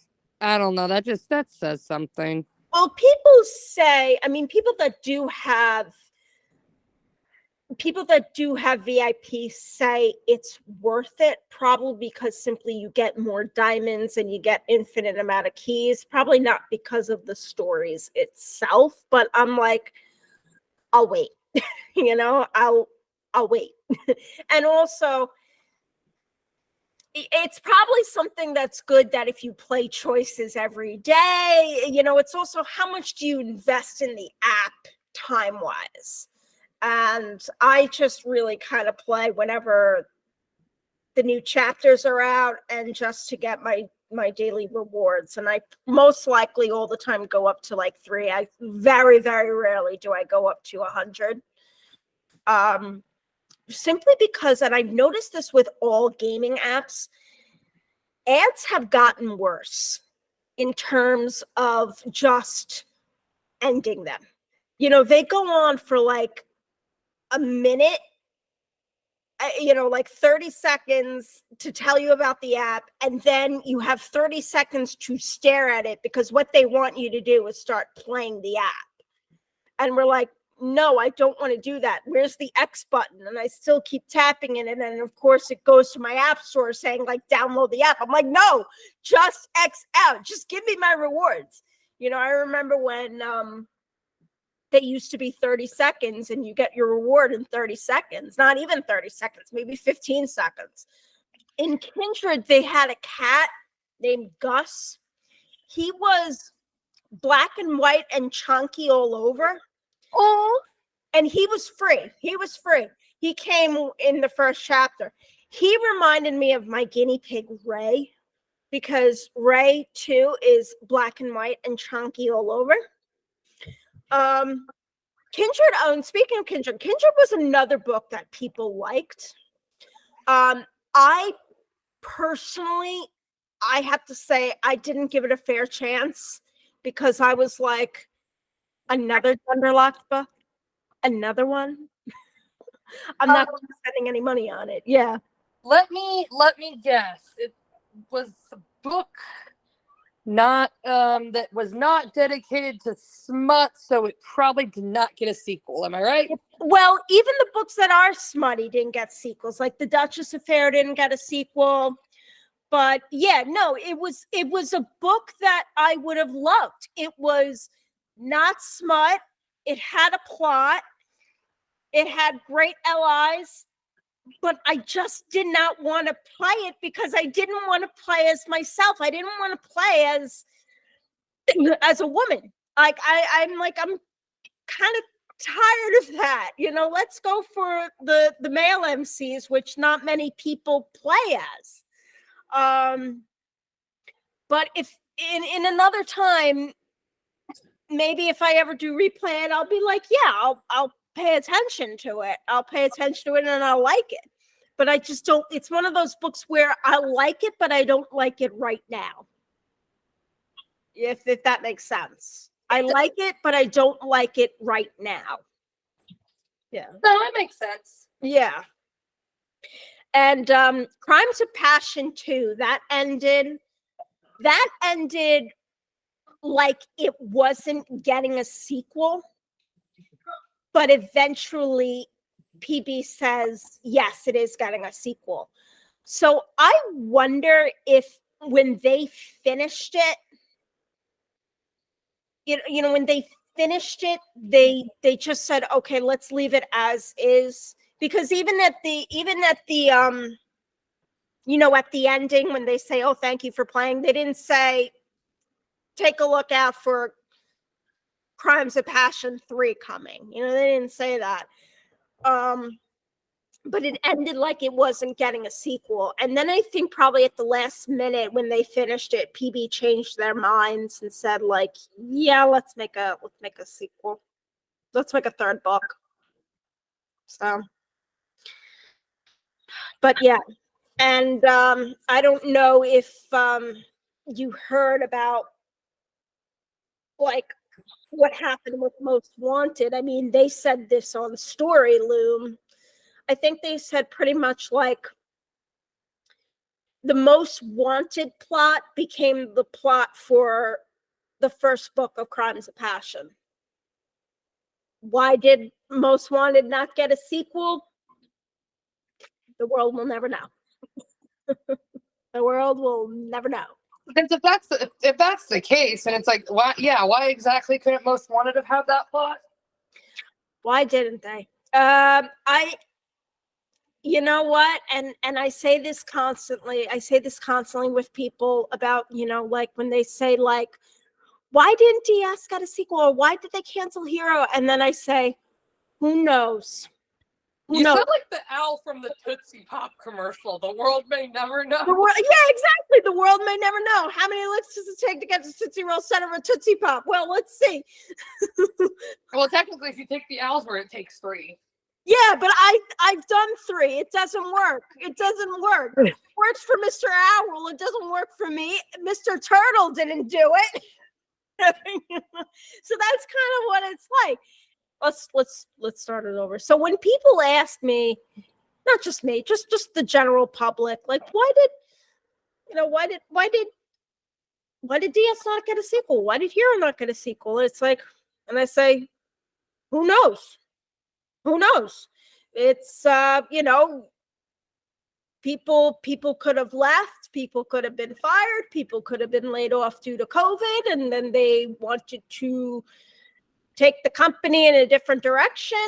I don't know. That says something. Well, people say, I mean, people that do have VIP say it's worth it, probably because simply you get more diamonds and you get infinite amount of keys, probably not because of the stories itself, but I'm like, I'll wait. I'll wait. And also, it's probably something that's good that if you play Choices every day, it's also how much do you invest in the app time wise. And I just really kind of play whenever the new chapters are out and just to get my daily rewards. And I most likely all the time go up to like 3. I very, very rarely do I go up to 100. Simply because, and I've noticed this with all gaming apps, ads have gotten worse in terms of just ending them. They go on for like a minute, like 30 seconds to tell you about the app, and then you have 30 seconds to stare at it because what they want you to do is start playing the app. And we're like, no, I don't want to do that. Where's the X button? And I still keep tapping it. And then, of course, it goes to my app store saying, like, download the app. I'm like, no, just X out. Just give me my rewards. I remember when they used to be 30 seconds and you get your reward in 30 seconds. Not even 30 seconds, maybe 15 seconds. In Kindred, they had a cat named Gus. He was black and white and chunky all over. Oh, and he was free. He came in the first chapter. He reminded me of my guinea pig, Ray, because Ray, too, is black and white and chunky all over. Kindred, speaking of Kindred was another book that people liked. I personally, I have to say, I didn't give it a fair chance because I was like, another Genderlocked book? Another one? I'm not spending any money on it. Yeah. Let me guess. It was a book not that was not dedicated to smut, so it probably did not get a sequel. Am I right? Well, even the books that are smutty didn't get sequels. Like The Duchess Affair didn't get a sequel. But yeah, no, it was a book that I would have loved. It was not smut. It had a plot. It had great LIs, but I just did not want to play it because I didn't want to play as myself. I didn't want to play as a woman. Like I'm kind of tired of that. Let's go for the male MCs, which not many people play as. But if in another time, maybe if I ever do replay it, I'll be like, yeah, I'll pay attention to it. And I'll like it. But I just don't, it's one of those books where I like it, but I don't like it right now. If that makes sense. I like it, but I don't like it right now. Yeah. No, that makes sense. Yeah. And Crimes of Passion 2, that ended like it wasn't getting a sequel, but eventually PB says, yes, it is getting a sequel. So I wonder if when they finished it, when they finished it, they just said, okay, let's leave it as is. Because even at the at the ending, when they say, oh, thank you for playing, they didn't say, take a look out for Crimes of Passion 3 coming. They didn't say that. but it ended like it wasn't getting a sequel. And then I think probably at the last minute when they finished it, PB changed their minds and said like, yeah, let's make a sequel. Let's make a third book. So, but yeah. And I don't know if you heard about like what happened with Most Wanted. I mean, they said this on Story Loom. I think they said pretty much like the Most Wanted plot became the plot for the first book of Crimes of Passion. Why did Most Wanted not get a sequel? The world will never know. The world will never know. Because if that's the case, and it's like, why exactly couldn't Most Wanted have had that plot? Why didn't they? You know what? And I say this constantly. I say this constantly with people about, like when they say like, why didn't DS get a sequel? Or why did they cancel Hero? And then I say, who knows? You sound like the owl from the Tootsie Pop commercial. The world may never know. Yeah, exactly. The world may never know. How many licks does it take to get to Tootsie Roll center of a Tootsie Pop? Well, let's see. Well, technically, if you take the owls where it takes 3. Yeah, but I've done 3. It doesn't work. It doesn't work. It works for Mr. Owl. It doesn't work for me. Mr. Turtle didn't do it. So that's kind of what it's like. Let's start it over. So when people ask me, not just me, just the general public, like why did DS not get a sequel? Why did Hero not get a sequel? It's like, and I say, who knows? Who knows? It's people could have left, people could have been fired, people could have been laid off due to COVID, and then they wanted to take the company in a different direction.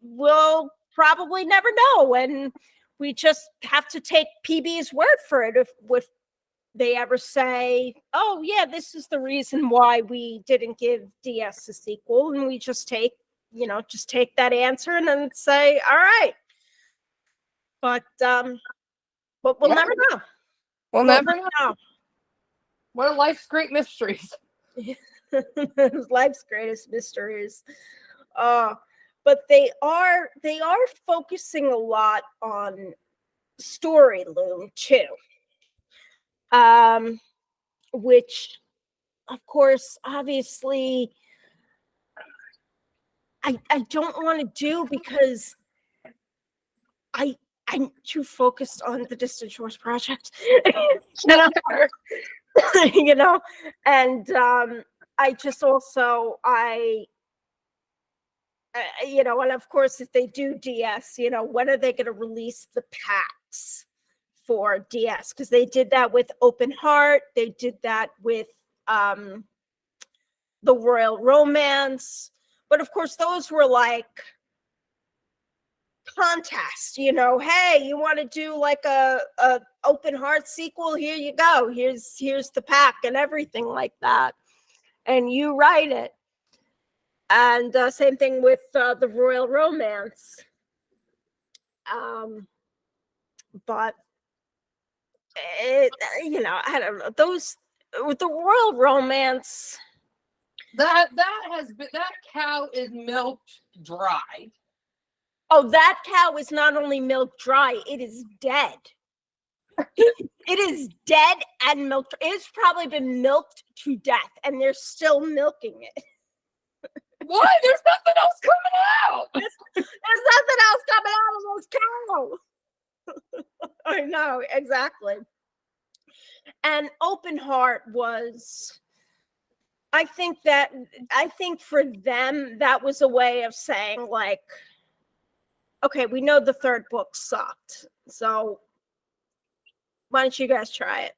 We'll probably never know, and we just have to take PB's word for it if they ever say, oh yeah, this is the reason why we didn't give DS a sequel, and we just take that answer and then say, all right. But we'll never know. We'll never know. One of life's great mysteries. Life's greatest mysteries. But they are focusing a lot on Story Loom too. Which of course, obviously, I don't want to do because I'm too focused on the Distant Shores project. And I just also and of course if they do DS, when are they going to release the packs for DS? Because they did that with Open Heart, they did that with the Royal Romance, but of course those were like contest, hey, you want to do like a Open Heart sequel, here you go, here's the pack and everything like that, and you write it. And same thing with the Royal Romance. But I don't know, those with the Royal Romance, that cow is milked dry. Oh, that cow is not only milked dry, it is dead. It is dead and milked. It's probably been milked to death, and they're still milking it. Why? There's nothing else coming out. There's nothing else coming out of those cows. I know, exactly. And Open Heart was, I think for them, that was a way of saying like, okay, we know the third book sucked, so why don't you guys try it?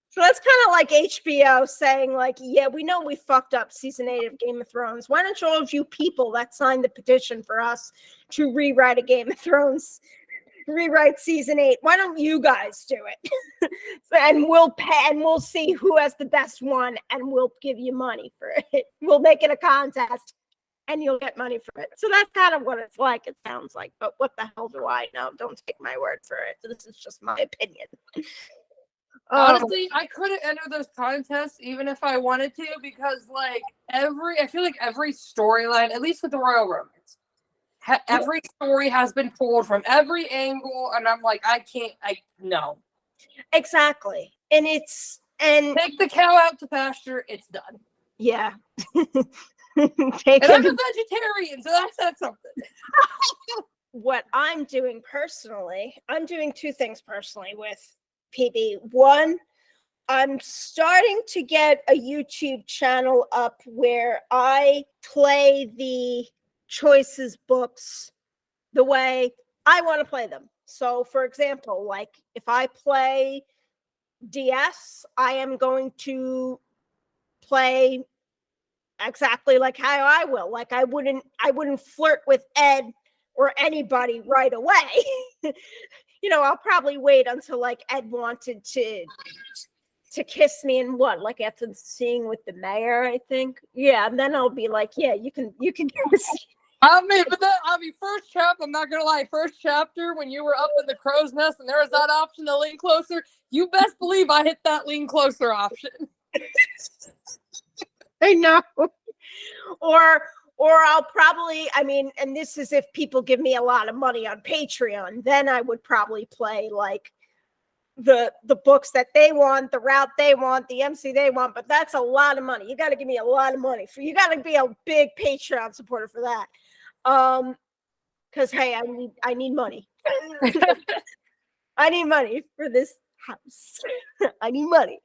So that's kind of like HBO saying like, yeah, we know we fucked up season 8 of Game of Thrones. Why don't all of you people that signed the petition for us to rewrite a Game of Thrones, rewrite season 8, why don't you guys do it? And we'll pay, and we'll see who has the best one, and we'll give you money for it. We'll make it a contest. and you'll get money for it. So that's kind of what it's like, it sounds like. But what the hell do I know? Don't take my word for it. This is just my opinion. Honestly, I couldn't enter those contests even if I wanted to, because like I feel like every storyline, at least with the Royal Romance, every story has been pulled from every angle, and I'm like, no. Exactly. And Take the cow out to pasture, it's done. Yeah. And I'm a vegetarian, so that said something. What I'm doing personally, I'm doing two things personally with PB. One, I'm starting to get a YouTube channel up where I play the choices books the way I want to play them. So, for example, like if I play DS, I am going to play exactly like how I will. Like I wouldn't flirt with Ed or anybody right away. I'll probably wait until like Ed wanted to kiss me and what, like after seeing with the mayor, I think. Yeah, and then I'll be like, yeah, you can kiss me. First chapter, I'm not gonna lie, first chapter when you were up in the crow's nest and there was that option to lean closer, you best believe I hit that lean closer option. I know. Or I'll probably, and this is if people give me a lot of money on Patreon, then I would probably play like the books that they want, the route they want, the MC they want, but that's a lot of money. You got to give me a lot of money you got to be a big Patreon supporter for that. Because hey, I need money. I need money for this house. I need money.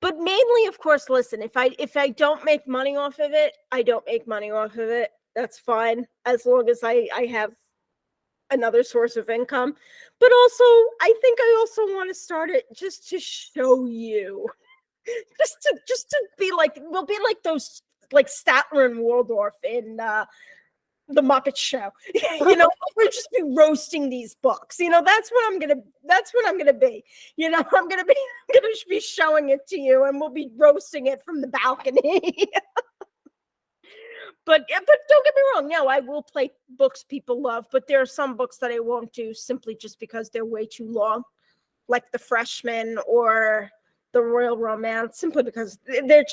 But mainly, of course, listen, if I don't make money off of it, I don't make money off of it. That's fine, as long as I have another source of income. But also, I think I also want to start it just to show you, just to be like, we'll be like those, like Statler and Waldorf in the Muppet Show. We'll just be roasting these books. That's what I'm gonna be. I'm gonna be showing it to you, and we'll be roasting it from the balcony. But don't get me wrong. No, I will play books people love, but there are some books that I won't do simply just because they're way too long, like The Freshman or The Royal Romance, simply because they're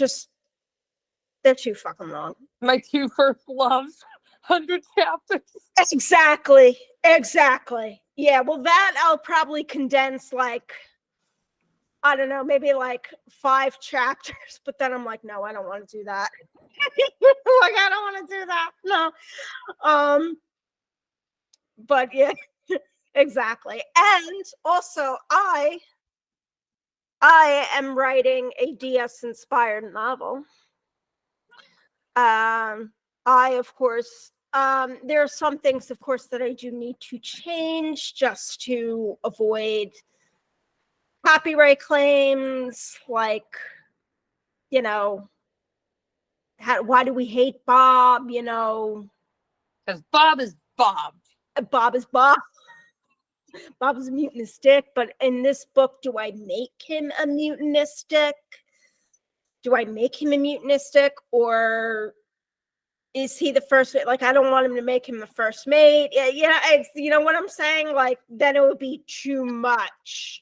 too fucking long. My two first loves, 100 chapters. Exactly. Yeah, well, that I'll probably condense like, I don't know, maybe like 5 chapters, but then I'm like, no, I don't want to do that. Like, I don't want to do that. No. But yeah, exactly. And also, I am writing a DS inspired novel. I, of course, there are some things, of course, that I do need to change just to avoid copyright claims, like, why do we hate Bob? Because Bob is Bob. Bob is Bob. Bob is a mutinistic, but in this book, do I make him a mutinistic? Or is he the first mate? Like, I don't want him to make him the first mate. Yeah, it's, you know what I'm saying? Like, then it would be too much.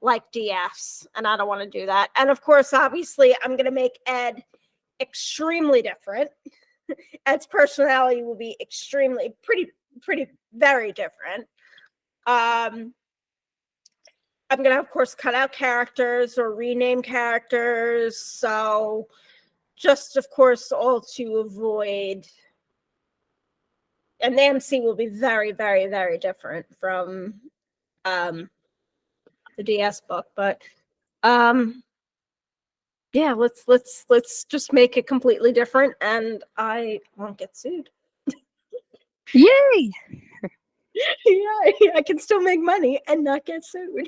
Like DS, and I don't want to do that. And of course, obviously, I'm going to make Ed extremely different. Ed's personality will be pretty, very different. I'm going to, of course, cut out characters or rename characters. So just, of course, all to avoid. And the MC will be very, very, very different from the DS book. But yeah, let's just make it completely different, and I won't get sued. Yay! Yeah, I can still make money and not get sued.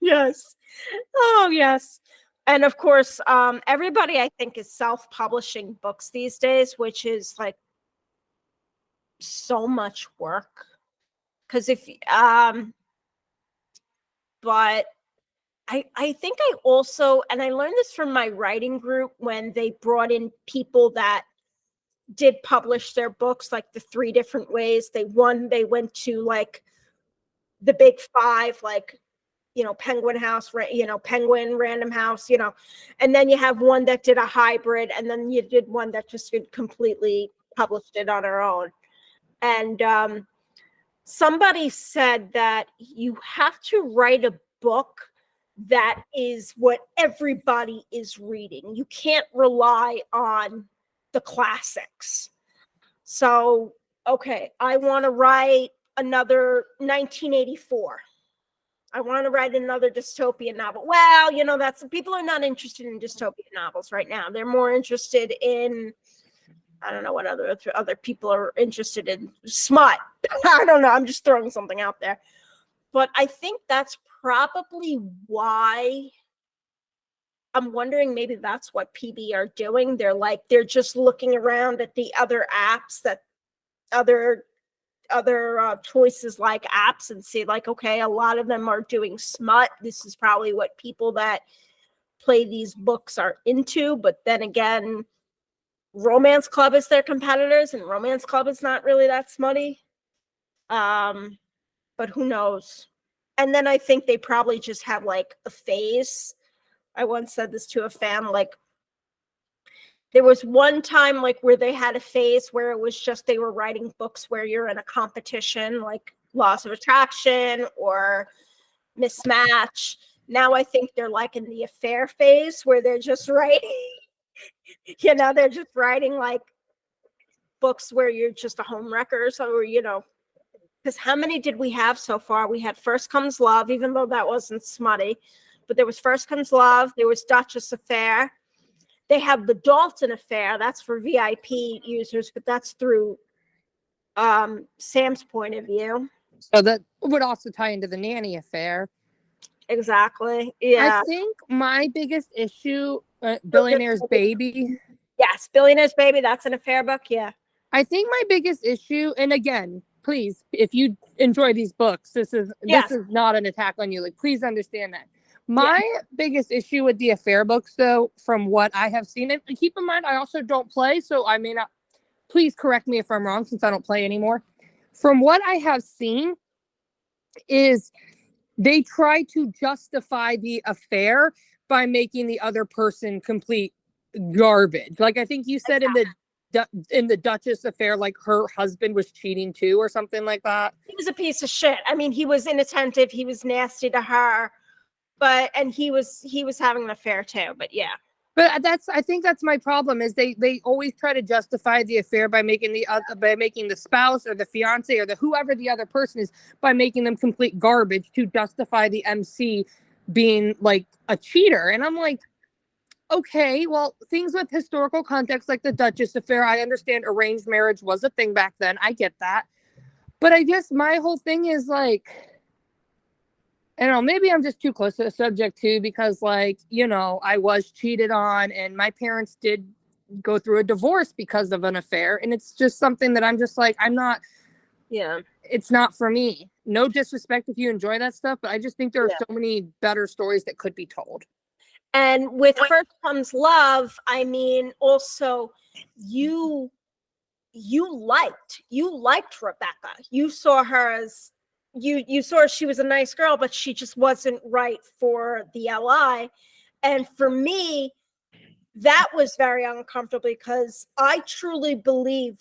Yes. Oh, yes. And of course, everybody, I think, is self-publishing books these days, which is like so much work. Because but I think I also, and I learned this from my writing group when they brought in people that did publish their books, like the 3 different ways. They went to like the big 5, like, Penguin House, Penguin, Random House, and then you have one that did a hybrid, and then you did one that just completely published it on her own. And somebody said that you have to write a book that is what everybody is reading. You can't rely on the classics. So, okay, I want to write another 1984. I want to write another dystopian novel. Well, that's people are not interested in dystopian novels right now. They're more interested in, I don't know what other people are interested in. Smut. I don't know. I'm just throwing something out there. But I think that's probably why I'm wondering, maybe that's what PB are doing. They're just looking around at the other apps, that other choices like apps, and see like, okay, a lot of them are doing smut. This is probably what people that play these books are into. But then again, Romance Club is their competitors, and Romance Club is not really that smutty. But who knows? And then I think they probably just have like a phase. I once said this to a fan, like there was one time like where they had a phase where it was just they were writing books where you're in a competition, like Laws of Attraction or Mismatch. Now I think they're like in the affair phase where they're just writing, they're just writing like books where you're just a home wrecker. So, because how many did we have so far? We had First Comes Love, even though that wasn't smutty, but there was First Comes Love. There was Duchess Affair. They have the Dalton Affair. That's for VIP users, but that's through Sam's point of view. So that would also tie into the nanny affair. Exactly. Yeah. I think my biggest issue, Billionaire's Baby. Yes, Billionaire's Baby. That's an affair book. Yeah. I think my biggest issue, and again, please, if you enjoy these books, this is not an attack on you. Like, please understand that. My biggest issue with the affair books, though, from what I have seen, and keep in mind, I also don't play, so I may not. Please correct me if I'm wrong, since I don't play anymore. From what I have seen, is they try to justify the affair by making the other person complete garbage. Like I think you said in the Duchess Affair, like her husband was cheating too, or something like that. He was a piece of shit. I mean, he was inattentive. He was nasty to her, and he was having an affair too. But yeah. But I think that's my problem, is they always try to justify the affair by making the spouse or the fiance or the whoever the other person is, by making them complete garbage to justify the MC being like a cheater. And I'm like, okay, well, things with historical context like the Duchess Affair, I understand arranged marriage was a thing back then. I get that. But I guess my whole thing is like, I don't know, maybe I'm just too close to the subject too, because like, I was cheated on and my parents did go through a divorce because of an affair. And it's just something that I'm just like, it's not for me. No disrespect if you enjoy that stuff, but I just think there are so many better stories that could be told. And with First Comes Love, I mean, also you liked Rebecca. You saw her as you saw she was a nice girl, but she just wasn't right for the LI. And for me, that was very uncomfortable, because I truly believe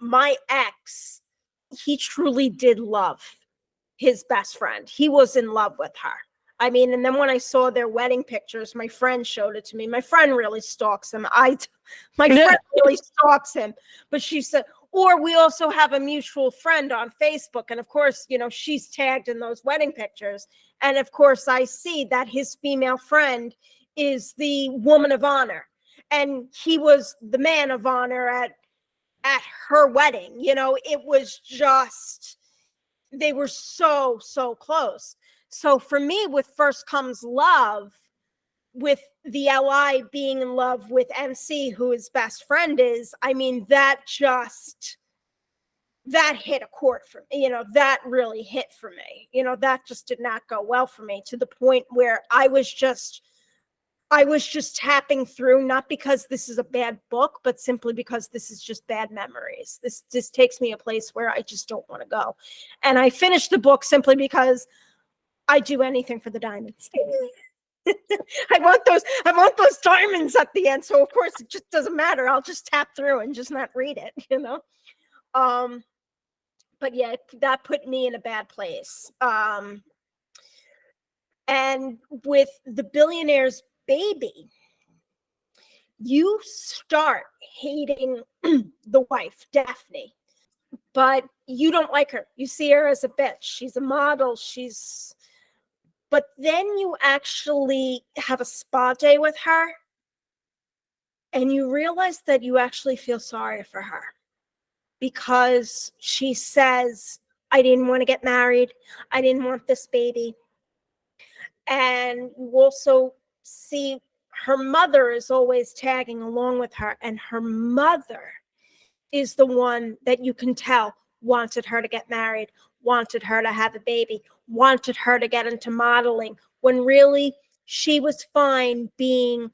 my ex, he truly did love his best friend. He was in love with her. I mean, and then when I saw their wedding pictures, my friend showed it to me. My friend really stalks him. My friend really stalks him. But she said, or we also have a mutual friend on Facebook. And of course, she's tagged in those wedding pictures. And of course, I see that his female friend is the woman of honor. And he was the man of honor at her wedding. It was just, they were so, so close. So for me, with First Comes Love, with the LI being in love with MC, who his best friend is, I mean, that just that hit a chord for me. That really hit for me. That just did not go well for me, to the point where I was just tapping through, not because this is a bad book, but simply because this is just bad memories. This just takes me a place where I just don't want to go. And I finished the book simply because I do anything for the diamonds. I want those diamonds at the end. So of course it just doesn't matter. I'll just tap through and just not read it, But yeah, that put me in a bad place. And with The Billionaire's Baby, you start hating the wife, Daphne, but you don't like her. You see her as a bitch. She's a model. But then you actually have a spa day with her, and you realize that you actually feel sorry for her, because she says, I didn't want to get married. I didn't want this baby. And you also see her mother is always tagging along with her, and her mother is the one that you can tell wanted her to get married, wanted her to have a baby, wanted her to get into modeling, when really she was fine being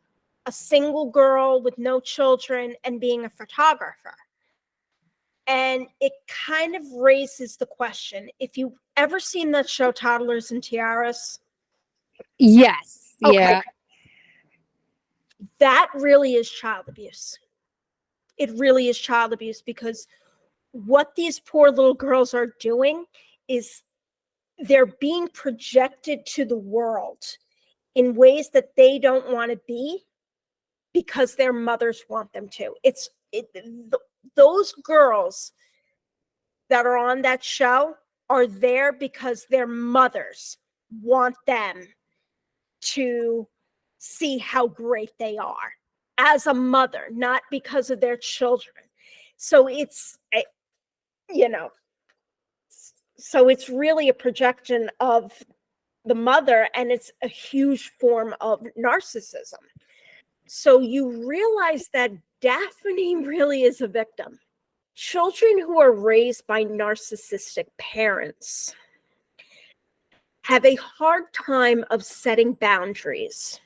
a single girl with no children and being a photographer. And it kind of raises the question, if you've ever seen that show, Toddlers and Tiaras. Yes. Okay. Yeah. That really is child abuse. It really is child abuse, because what these poor little girls are doing is they're being projected to the world in ways that they don't want to be, because their mothers want them to. Those girls that are on that show are there because their mothers want them to see how great they are as a mother, not because of their children. So it's really a projection of the mother, and it's a huge form of narcissism. So you realize that Daphne really is a victim. Children who are raised by narcissistic parents have a hard time of setting boundaries,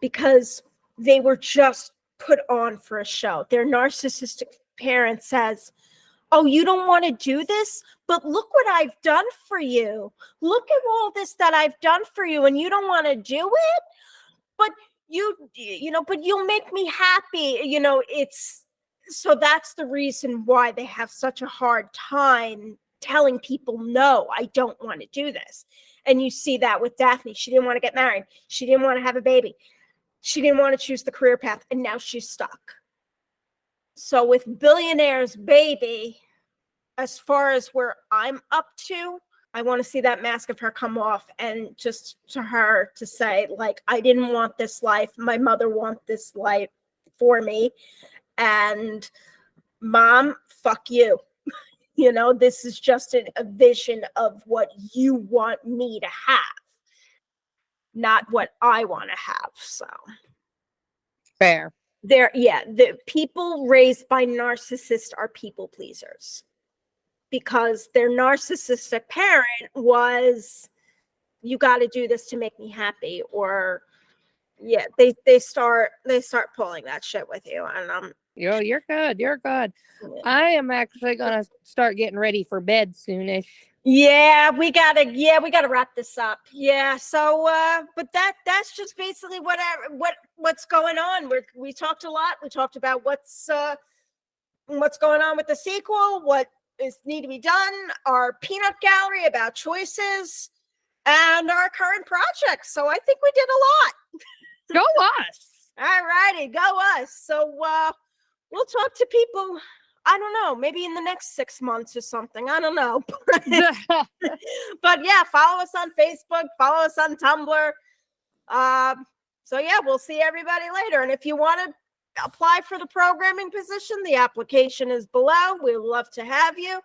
because they were just put on for a show. Their narcissistic parent says, oh, you don't want to do this, but look what I've done for you. Look at all this that I've done for you, and you don't want to do it, but but you'll make me happy. So that's the reason why they have such a hard time telling people, no, I don't want to do this. And you see that with Daphne. She didn't want to get married. She didn't want to have a baby. She didn't want to choose the career path, and now she's stuck. So with Billionaire's Baby, as far as where I'm up to, I want to see that mask of her come off, and just to her to say, like, I didn't want this life. My mother wanted this life for me. And Mom, fuck you. This is just a vision of what you want me to have, not what I want to have. So Fair. The people raised by narcissists are people pleasers, because their narcissistic parent was, you got to do this to make me happy, or they start pulling that shit with you. And You're good. You're good. Yeah. I am actually gonna start getting ready for bed soonish. Yeah, we gotta wrap this up. Yeah, so but that's just basically what's going on. We talked a lot. We talked about what's going on with the sequel, what is need to be done, our peanut gallery about choices, and our current projects. So I think we did a lot. Go us. All righty, go us. So we'll talk to people, I don't know, maybe in the next 6 months or something. I don't know. But yeah, follow us on Facebook, follow us on Tumblr. So yeah, we'll see everybody later. And if you want to apply for the programming position, the application is below. We'd love to have you.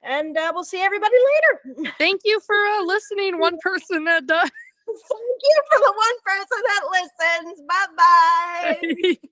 And we'll see everybody later. Thank you for listening. One person that does. Thank you for the one person that listens. Bye-bye.